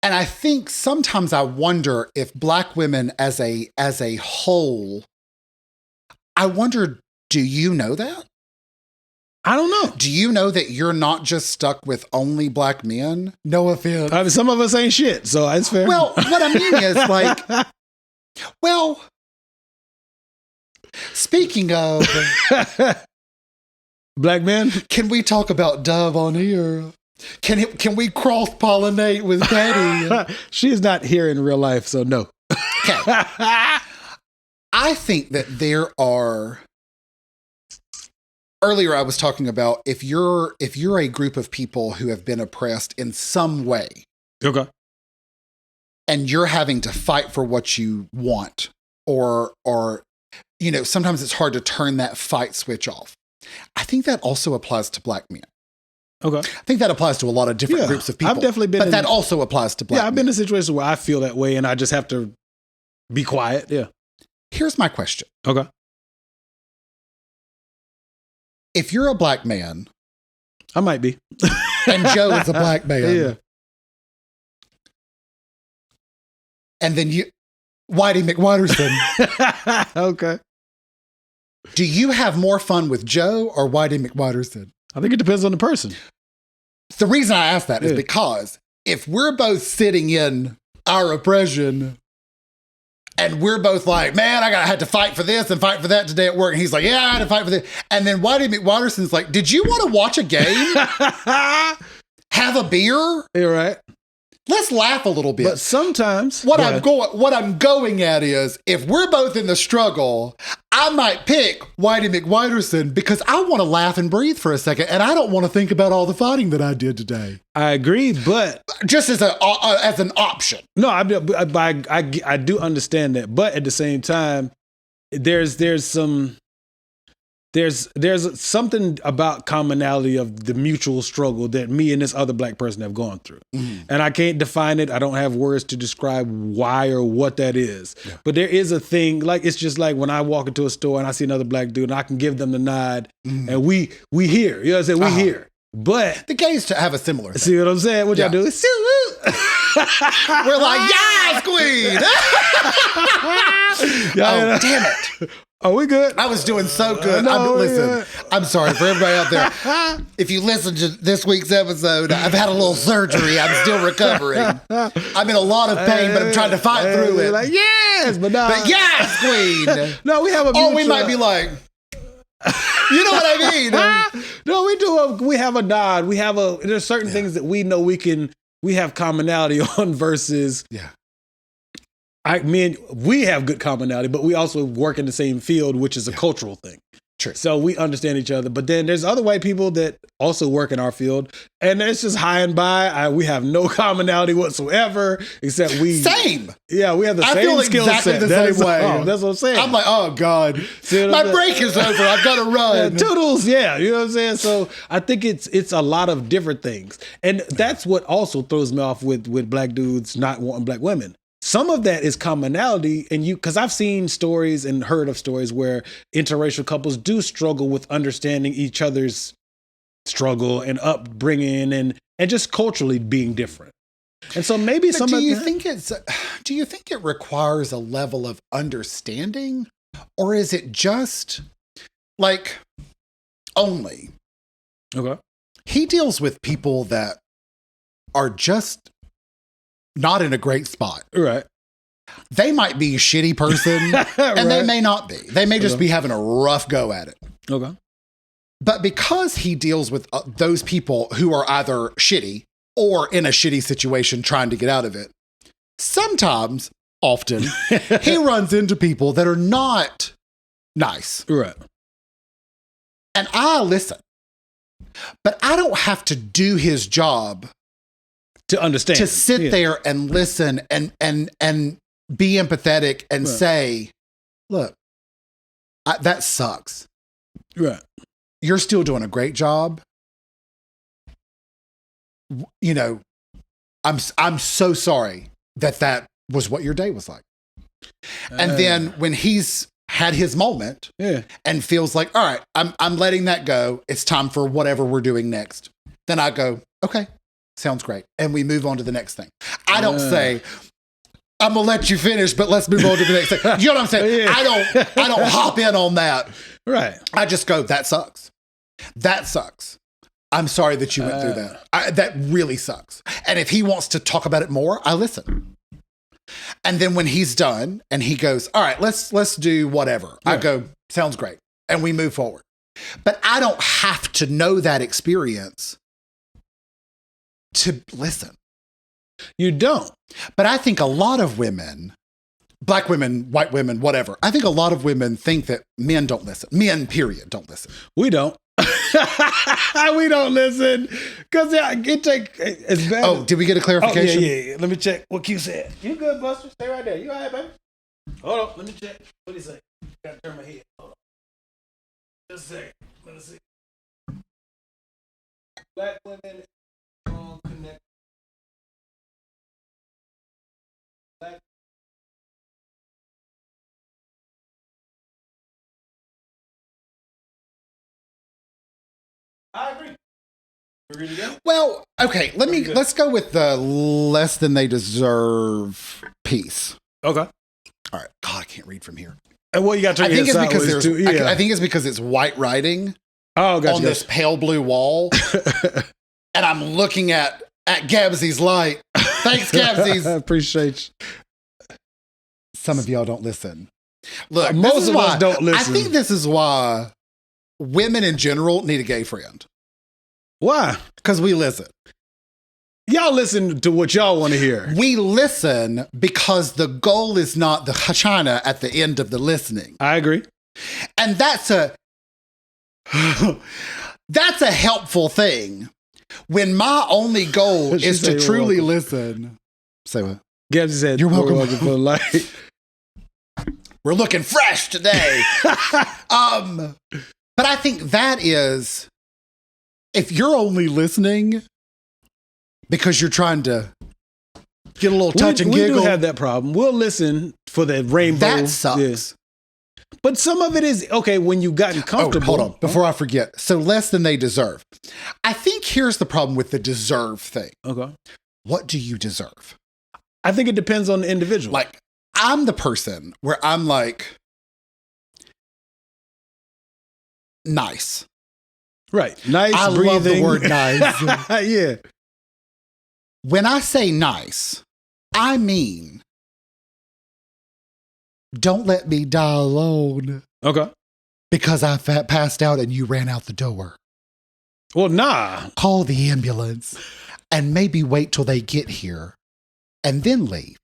And I think sometimes I wonder if black women as a whole, I wonder, do you know that? I don't know. Do you know that you're not just stuck with only black men? No offense. I mean, some of us ain't shit, so it's fair. Well, what I mean is like, well, speaking of black men, can we talk about Dove on here? Can we cross-pollinate with Betty? She is not here in real life, so no. Okay. I think that there are... Earlier, I was talking about if you're a group of people who have been oppressed in some way, okay, and you're having to fight for what you want, or sometimes it's hard to turn that fight switch off. I think that also applies to black men. Okay, I think that applies to a lot of different groups of people. I've definitely been, but that also applies to black men. I've been in a situation where I feel that way, and I just have to be quiet. Yeah. Here's my question. Okay. If you're a black man, I might be, and Joe is a black man, yeah, and then Whitey McWhiterson, okay, Do you have more fun with Joe or Whitey McWhiterson? I think it depends on the person. The reason I ask that is because if we're both sitting in our oppression and we're both like, man, I had to fight for this and fight for that today at work. And he's like, yeah, I had to fight for this. And then Whitey McWhiterson's like, did you want to watch a game? Have a beer? You're right. Let's laugh a little bit. But sometimes what I'm going at is if we're both in the struggle, I might pick Whitey McWhiterson because I want to laugh and breathe for a second, and I don't want to think about all the fighting that I did today. I agree, but just as an option. No, I do understand that, but at the same time, there's something about commonality of the mutual struggle that me and this other black person have gone through. Mm-hmm. And I can't define it. I don't have words to describe why or what that is. Yeah. But there is a thing, like, it's just like when I walk into a store and I see another black dude and I can give them the nod and we here. You know what I'm saying? We here. But the gays have a similar thing. See what I'm saying? What y'all do? We're like, yes, queen! Oh, damn it. Oh, we good? I was doing so good. I'm sorry for everybody out there. If you listen to this week's episode, I've had a little surgery. I'm still recovering. I'm in a lot of pain, but I'm trying to fight through it. Like, yes, but yes, queen. No, we have a mutual. Oh, we might be like, you know what I mean? No, we do. We have a nod. There's certain things that we know we have commonality on versus. Yeah. We have good commonality, but we also work in the same field, which is a cultural thing. True. So we understand each other. But then there's other white people that also work in our field, and it's just high and by. We have no commonality whatsoever, except Same. Yeah, we have the I same feel skill exactly set. The same way. That's what I'm saying. I'm like, oh God, my break is over. I've got to run. Toodles. Yeah, you know what I'm saying. So I think it's a lot of different things, and that's what also throws me off with black dudes not wanting black women. Some of that is commonality, and because I've seen stories and heard of stories where interracial couples do struggle with understanding each other's struggle and upbringing and just culturally being different. And so maybe do you think it requires a level of understanding, or is it just like only? Okay. He deals with people that are just not in a great spot. Right. They might be a shitty person and they may not be. They may just be having a rough go at it. Okay. But because he deals with those people who are either shitty or in a shitty situation trying to get out of it, often, he runs into people that are not nice. Right. And I listen. But I don't have to do his job to understand, to sit there and listen and be empathetic and say, look, that sucks. Right. You're still doing a great job. You know, I'm so sorry that was what your day was like. And then when he's had his moment and feels like, all right, I'm letting that go. It's time for whatever we're doing next. Then I go, okay. Sounds great. And we move on to the next thing. I don't say, I'm going to let you finish, but let's move on to the next thing. You know what I'm saying? Yeah. I don't hop in on that. Right. I just go, that sucks. That sucks. I'm sorry that you went through that. That really sucks. And if he wants to talk about it more, I listen. And then when he's done and he goes, all right, let's do whatever. Yeah. I go, sounds great. And we move forward. But I don't have to know that experience to listen. You don't. But I think a lot of women, black women, white women, whatever, I think a lot of women think that men don't listen. Men, period, don't listen. We don't. We don't listen. Because it's bad. Oh, did we get a clarification? Oh, yeah. Let me check what Q said. You good, Buster? Stay right there. You all right, baby? Hold on. Let me check. What did he say? Got to turn my head. Hold on. Just a second. Let me see. Black women. Connect. I agree. Agree to go? Well, okay, let's go with the less than they deserve piece. Okay. All right. God, I can't read from here. Well, you got to I turn think your it's head because sideways there's. too. Yeah. I think it's because it's white writing Oh, gotcha. on this pale blue wall, and I'm looking at Gabsy's light. Thanks, Gabsy's. I appreciate you. Some of y'all don't listen. Look, Most of us don't listen. I think this is why women in general need a gay friend. Why? Because we listen. Y'all listen to what y'all want to hear. We listen because the goal is not the China at the end of the listening. I agree. And that's a helpful thing. When my only goal is to truly listen. Say what? Gabsy said, "You're welcome for the light." We're looking fresh today. But I think that is, if you're only listening because you're trying to get a little touch and giggle. We do have that problem. We'll listen for the rainbow. That sucks. Yeah. But some of it is, okay, when you've gotten comfortable. Hold on, before I forget. So less than they deserve. I think here's the problem with the deserve thing. Okay. What do you deserve? I think it depends on the individual. Like, I'm the person where I'm like, nice. Right. Nice, I breathing. love the word nice. Yeah. When I say nice, I mean, don't let me die alone Okay. because I passed out and you ran out the door. Well, nah. Call the ambulance and maybe wait till they get here and then leave.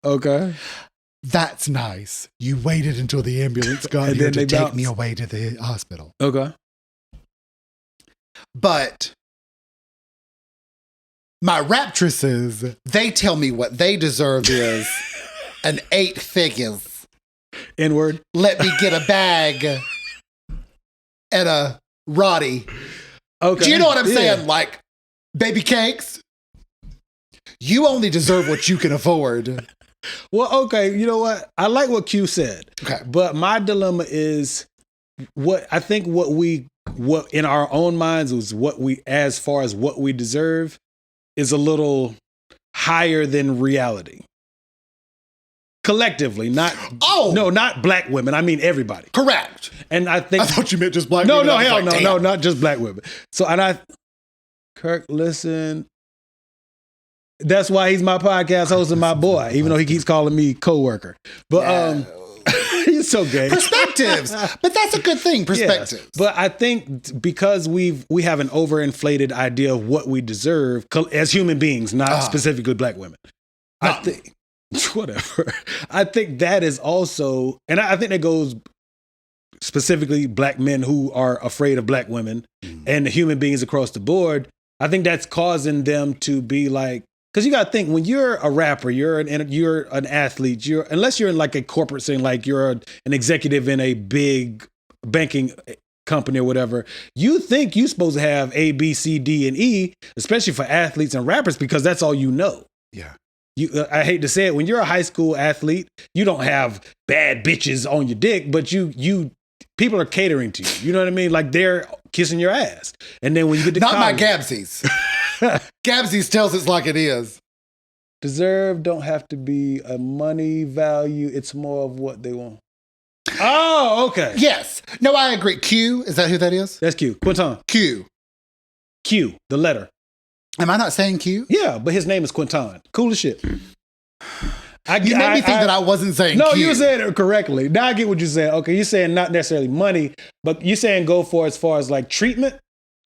Okay. That's nice. You waited until the ambulance got And here then to they take me bounced. away to the hospital. Okay. But my raptresses, they tell me what they deserve is an 8 figures. N-word. Let me get a bag and a Roddy. Okay. Do you know what I'm Yeah. saying? Like, baby cakes, you only deserve what you can afford. Well, okay. You know what? I like what Q said. Okay. But my dilemma is what in our own minds was as far as what we deserve is a little higher than reality. Collectively, not black women. I mean everybody. Correct. And I think I thought you meant just black no, women. no, I was hell like, no, damn. no, not just black women. So Kirk, listen. That's why he's my podcast host and my boy, even though he keeps calling me coworker. But he's so gay. Perspectives. But that's a good thing, perspectives. Yes. But I think because we have an overinflated idea of what we deserve as human beings, not specifically black women. I think whatever. I think that is also, and I think that goes specifically black men who are afraid of black women and the human beings across the board. I think that's causing them to be like, because you got to think, when you're a rapper, you're an athlete, unless you're in like a corporate setting, like you're an executive in a big banking company or whatever, you think you're supposed to have A, B, C, D, and E, especially for athletes and rappers, because that's all you know. Yeah. I hate to say it, when you're a high school athlete, you don't have bad bitches on your dick, but people are catering to you. You know what I mean? Like they're kissing your ass. And then when you get to not college, my Gabsies. Gabsies tells it's like it is. Deserve don't have to be a money value. It's more of what they want. Oh, okay. Yes. No, I agree. Q, is that who that is? That's Q. Quinton. Q, the letter. am I not saying Q? Yeah, but his name is Quinton. Cool as shit. You made me think that I wasn't saying no, Q. you said it correctly. Now I get what you're saying. Okay, you're saying not necessarily money, but you're saying go for as far as like treatment,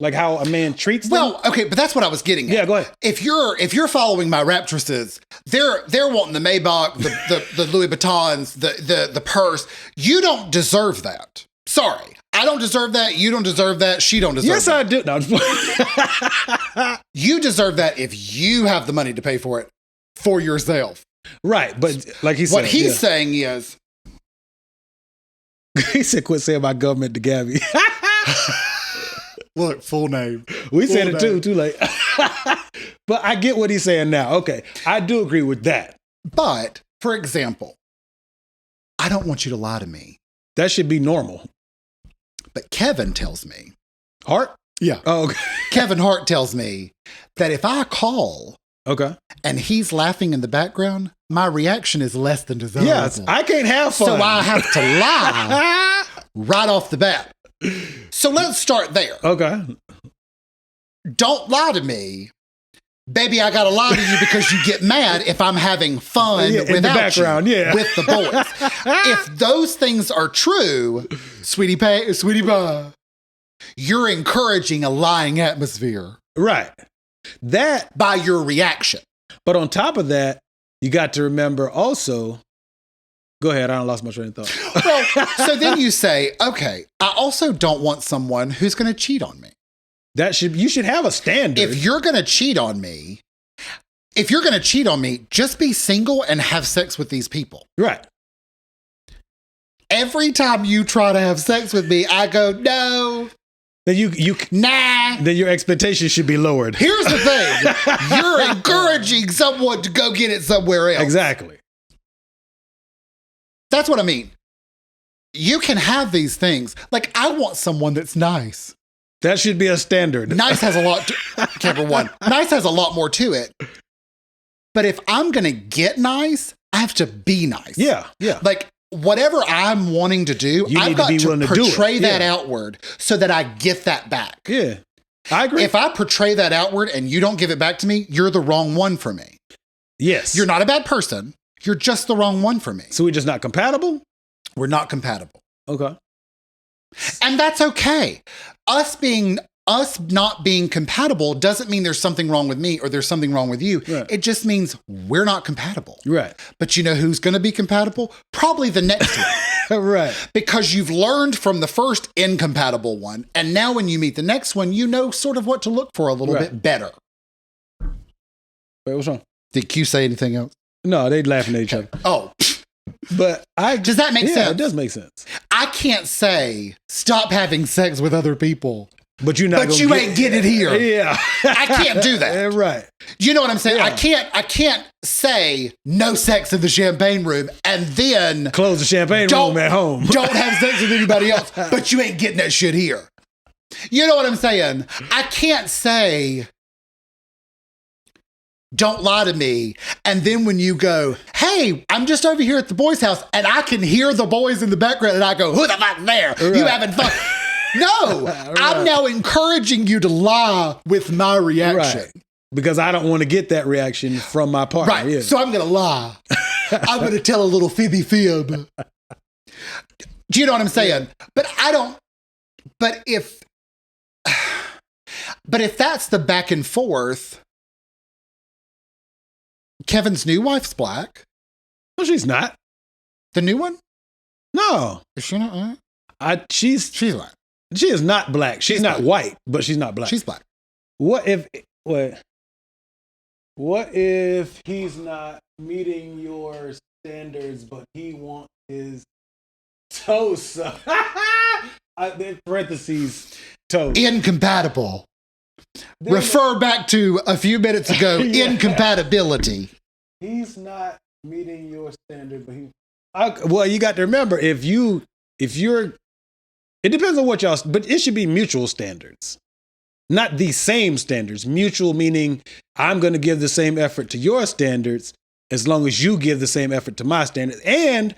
like how a man treats them. Well, okay, but that's what I was getting at. Yeah, go ahead. If you're following my raptresses, they're wanting the Maybach, the Louis Vuittons, the purse. You don't deserve that. Sorry. I don't deserve that. You don't deserve that. She don't deserve yes, that. I do. No, I'm just playing. You deserve that if you have the money to pay for it for yourself. Right, but like he said, What he's saying is, he said, "Quit saying my government to Gabby." look, full name. We Full said it name. too late. But I get what he's saying now. Okay, I do agree with that. But for example, I don't want you to lie to me. That should be normal. But Kevin tells me, Hart? yeah. Oh, okay. Kevin Hart tells me that if I call Okay. and he's laughing in the background, my reaction is less than desirable. Yes, I can't have fun. So I have to lie right off the bat. So let's start there. Okay. Don't lie to me. Baby, I gotta lie to you because you get mad if I'm having fun in the without background, you, yeah. with the boys. If those things are true, sweetie pie, you're encouraging a lying atmosphere. Right. That, by your reaction. but on top of that, you got to remember also, go ahead, I lost my train of thought. Well, so then you say, okay, I also don't want someone who's going to cheat on me. You should have a standard. If you're going to cheat on me, just be single and have sex with these people. Right. Every time you try to have sex with me, I go, no. Then nah. Then your expectations should be lowered. Here's the thing. You're encouraging someone to go get it somewhere else. Exactly. That's what I mean. You can have these things. Like, I want someone that's nice. That should be a standard. Nice has a lot number one. Nice has a lot more to it. But if I'm going to get nice, I have to be nice. Yeah. Yeah. Like, whatever I'm wanting to do, I've got to portray that outward so that I get that back. Yeah. I agree. If I portray that outward and you don't give it back to me, you're the wrong one for me. Yes. You're not a bad person. You're just the wrong one for me. So we're just not compatible? We're not compatible. Okay. And that's okay. Us not being compatible doesn't mean there's something wrong with me or there's something wrong with you. Right. It just means we're not compatible. Right. But you know who's going to be compatible? Probably the next one. Right. Because you've learned from the first incompatible one. And now when you meet the next one, you know sort of what to look for a little bit better. Wait, what's wrong? Did Q say anything else? No, they laughing at each other. Oh. But does that make sense? Yeah, it does make sense. I can't say stop having sex with other people. But you're not. But you ain't getting it here. Yeah, I can't do that. Yeah, right. You know what I'm saying? Yeah. I can't say no sex in the champagne room and then close the champagne room at home. Don't have sex with anybody else. But you ain't getting that shit here. You know what I'm saying? I can't say don't lie to me. And then when you go, hey, I'm just over here at the boys' house and I can hear the boys in the background and I go, who the fuck there? Right. You having fun? No, right. I'm now encouraging you to lie with my reaction. Right. Because I don't want to get that reaction from my partner. Right. Yeah. So I'm going to lie. I'm going to tell a little fibby fib. Do you know what I'm saying? But I don't, but if that's the back and forth, Kevin's new wife's black. No, she's not. The new one? No. Is she not? She's black. She is not black. She's not black. White, but she's not black. She's black. What if he's not meeting your standards, but he wants his toes? In parentheses, toes. Incompatible. Refer back to a few minutes ago. Yeah. Incompatibility. He's not meeting your standard, but well, you got to remember if you're. It depends on what y'all, but it should be mutual standards, not the same standards. Mutual meaning I'm going to give the same effort to your standards as long as you give the same effort to my standards. And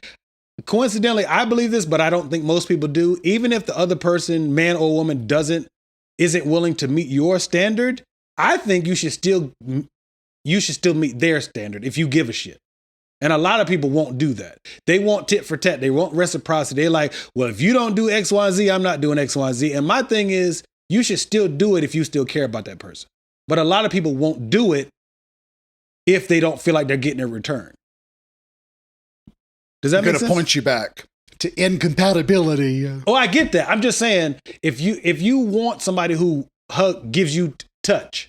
coincidentally, I believe this, but I don't think most people do. Even if the other person, man or woman, isn't willing to meet your standard, I think you should still meet their standard if you give a shit. And a lot of people won't do that. They want tit for tat. They want reciprocity. They're like, well, if you don't do X, Y, Z, I'm not doing X, Y, Z. And my thing is, you should still do it if you still care about that person. But a lot of people won't do it if they don't feel like they're getting a return. Does that make sense? I'm going to point you back to incompatibility. Oh, I get that. I'm just saying, if you want somebody who gives you touch,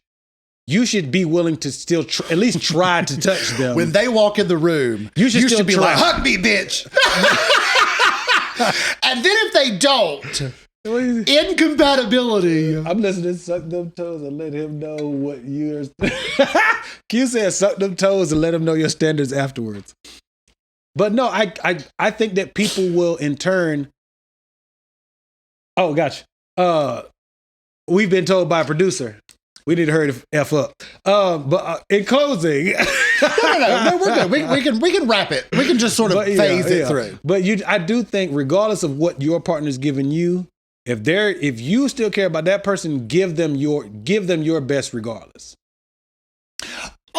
you should be willing to still at least try to touch them. When they walk in the room, you should be like, hug me, bitch. And then if they don't, incompatibility. I'm listening to Suck Them Toes and let him know what yours. Q said suck them toes and let him know your standards afterwards. But no, I think that people will in turn. Oh, gotcha. We've been told by a producer. We need to hurry the F up. But in closing, no, we're good. We can wrap it. We can just sort of phase it through. But I do think, regardless of what your partner's giving you, if you still care about that person, give them your best regardless.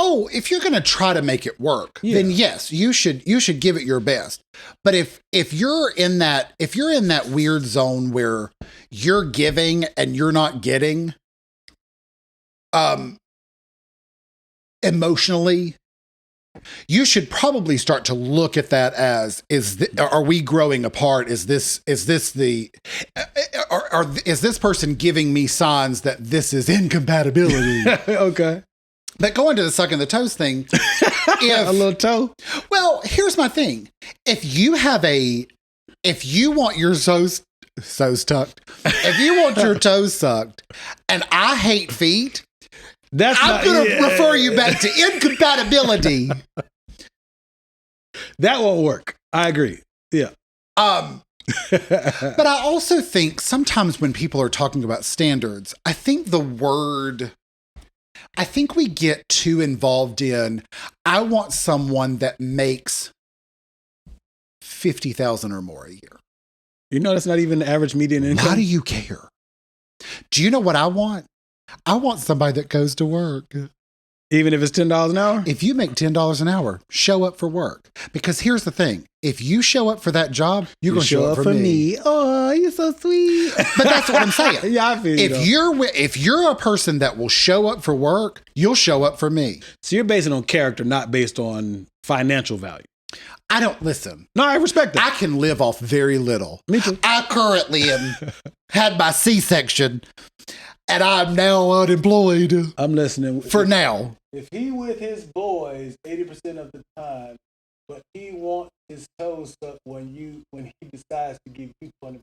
Oh, if you're going to try to make it work, then yes, you should give it your best. But if you're in that weird zone where you're giving and you're not getting, emotionally, you should probably start to look at that as, are we growing apart? Is this person giving me signs that this is incompatibility? Okay. But going to the sucking the toes thing, a little toe. Well, here's my thing. If you want your toes tucked, if you want your toes sucked, and I hate feet, I'm going to refer you back to incompatibility. That won't work. I agree. Yeah. But I also think sometimes when people are talking about standards, I think we get too involved in, I want someone that makes $50,000 or more a year. You know, that's not even the average median income. Why do you care? Do you know what I want? I want somebody that goes to work. Even if it's $10 an hour? If you make $10 an hour, show up for work. Because here's the thing. If you show up for that job, you're going to show up for me. Oh, you're so sweet. But that's what I'm saying. Yeah, I feel you. If you're a person that will show up for work, you'll show up for me. So you're basing on character, not based on financial value. I don't listen. No, I respect that. I can live off very little. Me too. I currently had my C-section and I'm now unemployed. I'm listening. For now. If he with his boys 80% of the time, but he wants his toes sucked when he decides to give you 20%.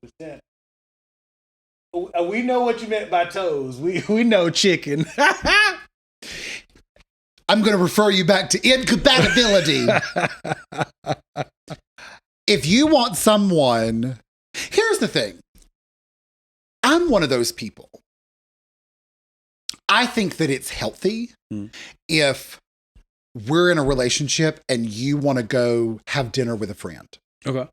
We know what you meant by toes. We know chicken. I'm going to refer you back to incompatibility. If you want someone, here's the thing. I'm one of those people. I think that it's healthy if we're in a relationship and you want to go have dinner with a friend. Okay.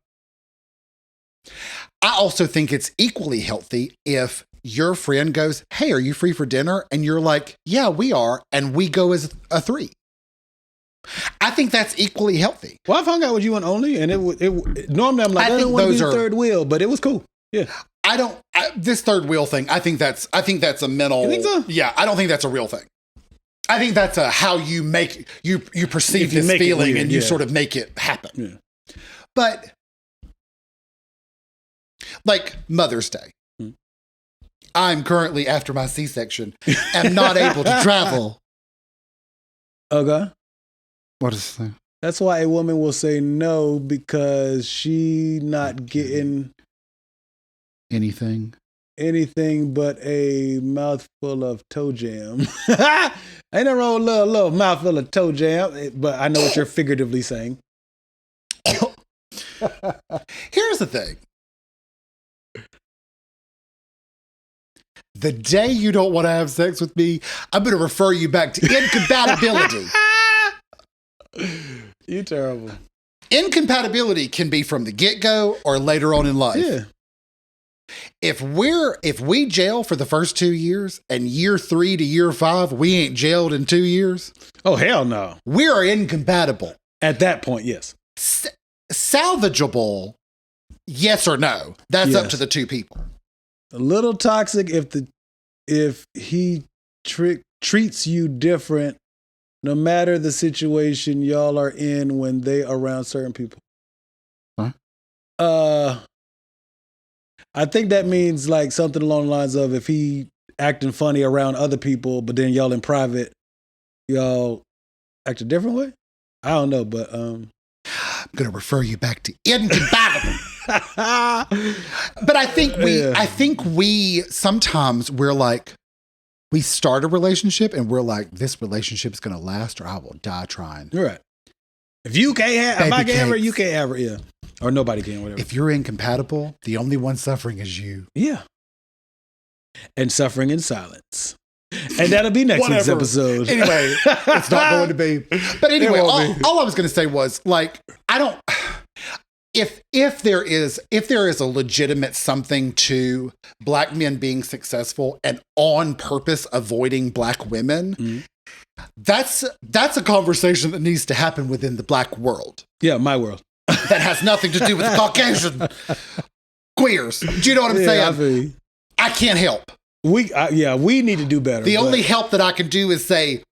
I also think it's equally healthy if your friend goes, hey, are you free for dinner? And you're like, yeah, we are. And we go as a 3. I think that's equally healthy. Well, I've hung out with you on Only, and it normally I'm like, I don't want to be third wheel, but it was cool. Yeah. This third wheel thing, I think that's a mental. You think so? Yeah, I don't think that's a real thing. I think that's how you make, you perceive this feeling and you sort of make it happen. Yeah. But like Mother's Day. I'm currently, after my C-section, am not able to travel. Okay. What is that? That's why a woman will say no, because she not getting anything but a mouthful of toe jam. Ain't no wrong with a little mouthful of toe jam, but I know what you're figuratively saying. Here's the thing. The day you don't want to have sex with me, I'm going to refer you back to incompatibility. You terrible. Incompatibility can be from the get-go or later on in life. Yeah. If we jail for the first 2 years and year 3 to year 5, we ain't jailed in 2 years. Oh, hell no. We are incompatible. At that point, yes. Salvageable, yes or no. That's up to the 2 people. A little toxic if he treats you different, no matter the situation y'all are in when they around certain people. Huh? I think that means like something along the lines of if he acting funny around other people, but then y'all in private, y'all act a different way. I don't know, but I'm gonna refer you back to incompatible. But I think we sometimes we're like, we start a relationship and we're like, this relationship is going to last or I will die trying. Right. If you can't have, if I can have her, you can't have her. Yeah. Or nobody can, whatever. If you're incompatible, the only one suffering is you. Yeah. And suffering in silence. And that'll be next week's Whatever. episode. Anyway, it's not going to be. But anyway, all I was going to say was, like, I don't. If there is a legitimate something to black men being successful and on purpose avoiding black women, that's a conversation that needs to happen within the black world. Yeah, my world. That has nothing to do with the Caucasian queers. Do you know what I'm saying? I can't help. We need to do better. The only help that I can do is say,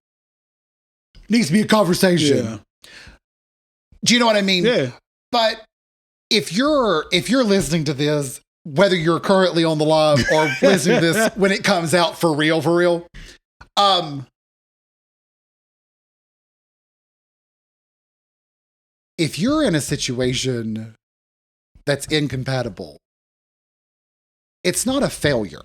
needs to be a conversation. Yeah. Do you know what I mean? Yeah. But if you're listening to this, whether you're currently on the live or listening to this when it comes out for real, if you're in a situation that's incompatible, it's not a failure.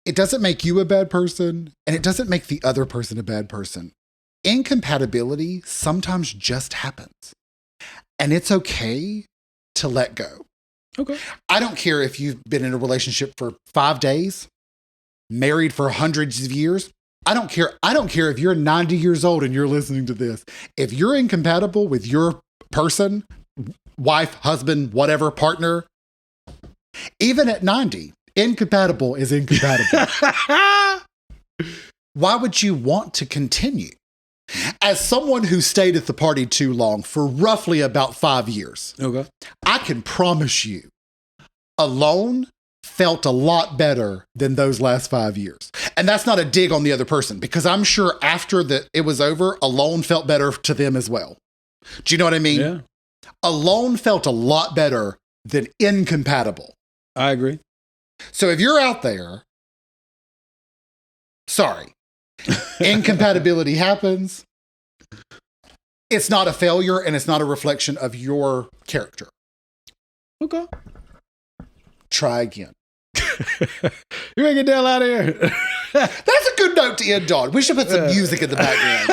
It doesn't make you a bad person, and it doesn't make the other person a bad person. Incompatibility sometimes just happens. And it's okay to let go. Okay. I don't care if you've been in a relationship for 5 days, married for hundreds of years. I don't care. I don't care if you're 90 years old and you're listening to this. If you're incompatible with your person, wife, husband, whatever, partner, even at 90, incompatible is incompatible. Why would you want to continue? As someone who stayed at the party too long for roughly about 5 years, okay, I can promise you, alone felt a lot better than those last 5 years. And that's not a dig on the other person, because I'm sure after it was over, alone felt better to them as well. Do you know what I mean? Yeah. Alone felt a lot better than incompatible. I agree. So if you're out there, sorry, incompatibility happens. It's not a failure, and it's not a reflection of your character. Okay. Try again. You ready to get the hell out of here? That's a good note to end on. We should put some music in the background.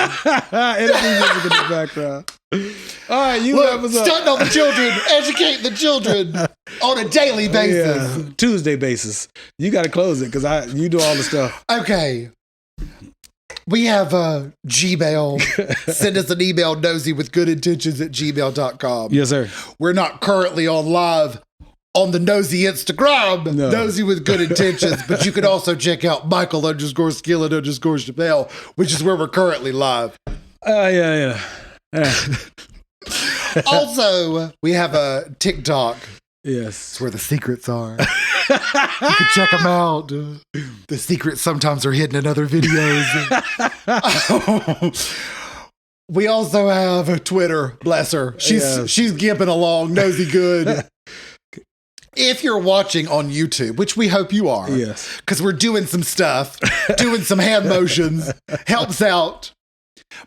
Music in the background. All right, you Look, stunting on the children, educate the children on a daily basis. Yeah, Tuesday basis. You got to close it because you do all the stuff. Okay. We have Gmail. Send us an email, noseywithgoodintentions@gmail.com. Yes, sir. We're not currently on live on the Nosey Instagram, No. Nosey with Good Intentions, but you can also check out Michael_Skillet_Chappelle, which is where we're currently live. Yeah. Also, we have a TikTok. Yes. It's where the secrets are. You can check them out. The secrets sometimes are hidden in other videos. We also have a Twitter. Bless her. She's gimping along. Nosey good. If you're watching on YouTube, which we hope you are, yes, because we're doing some stuff, doing some hand motions, helps out.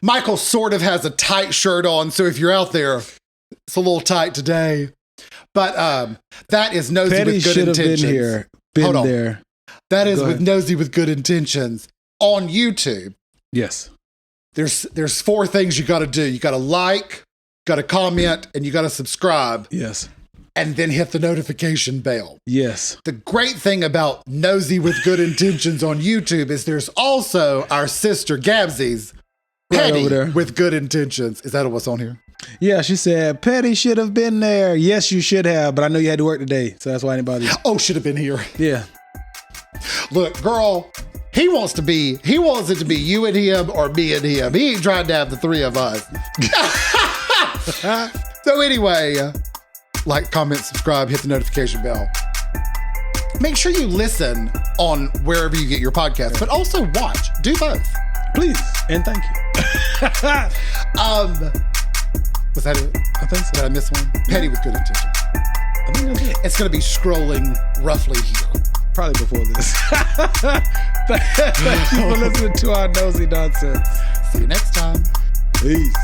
Michael sort of has a tight shirt on, so if you're out there, it's a little tight today. But that is Nosey Petty with Good should have Intentions. been here, been there. That is with Nosey with Good Intentions on YouTube. Yes. There's 4 things you got to do. You got to like, got to comment, and you got to subscribe. Yes. And then hit the notification bell. Yes. The great thing about Nosey with Good Intentions on YouTube is there's also our sister Gabsy's Petty with Good Intentions. Is that what's on here? Yeah, she said, Petty should have been there. Yes, you should have, but I know you had to work today, so that's why anybody. Oh, should have been here. Yeah. Look, girl, he wants it to be you and him or me and him. He ain't trying to have the 3 of us. So anyway, like, comment, subscribe, hit the notification bell. Make sure you listen on wherever you get your podcast, but also watch. Do both. Please, and thank you. Was that it? I think so. Did I miss one? Petty with Good Intentions. I think that's it. It's going to be scrolling roughly here. Probably before this. Thank you for listening to our nosy nonsense. See you next time. Peace.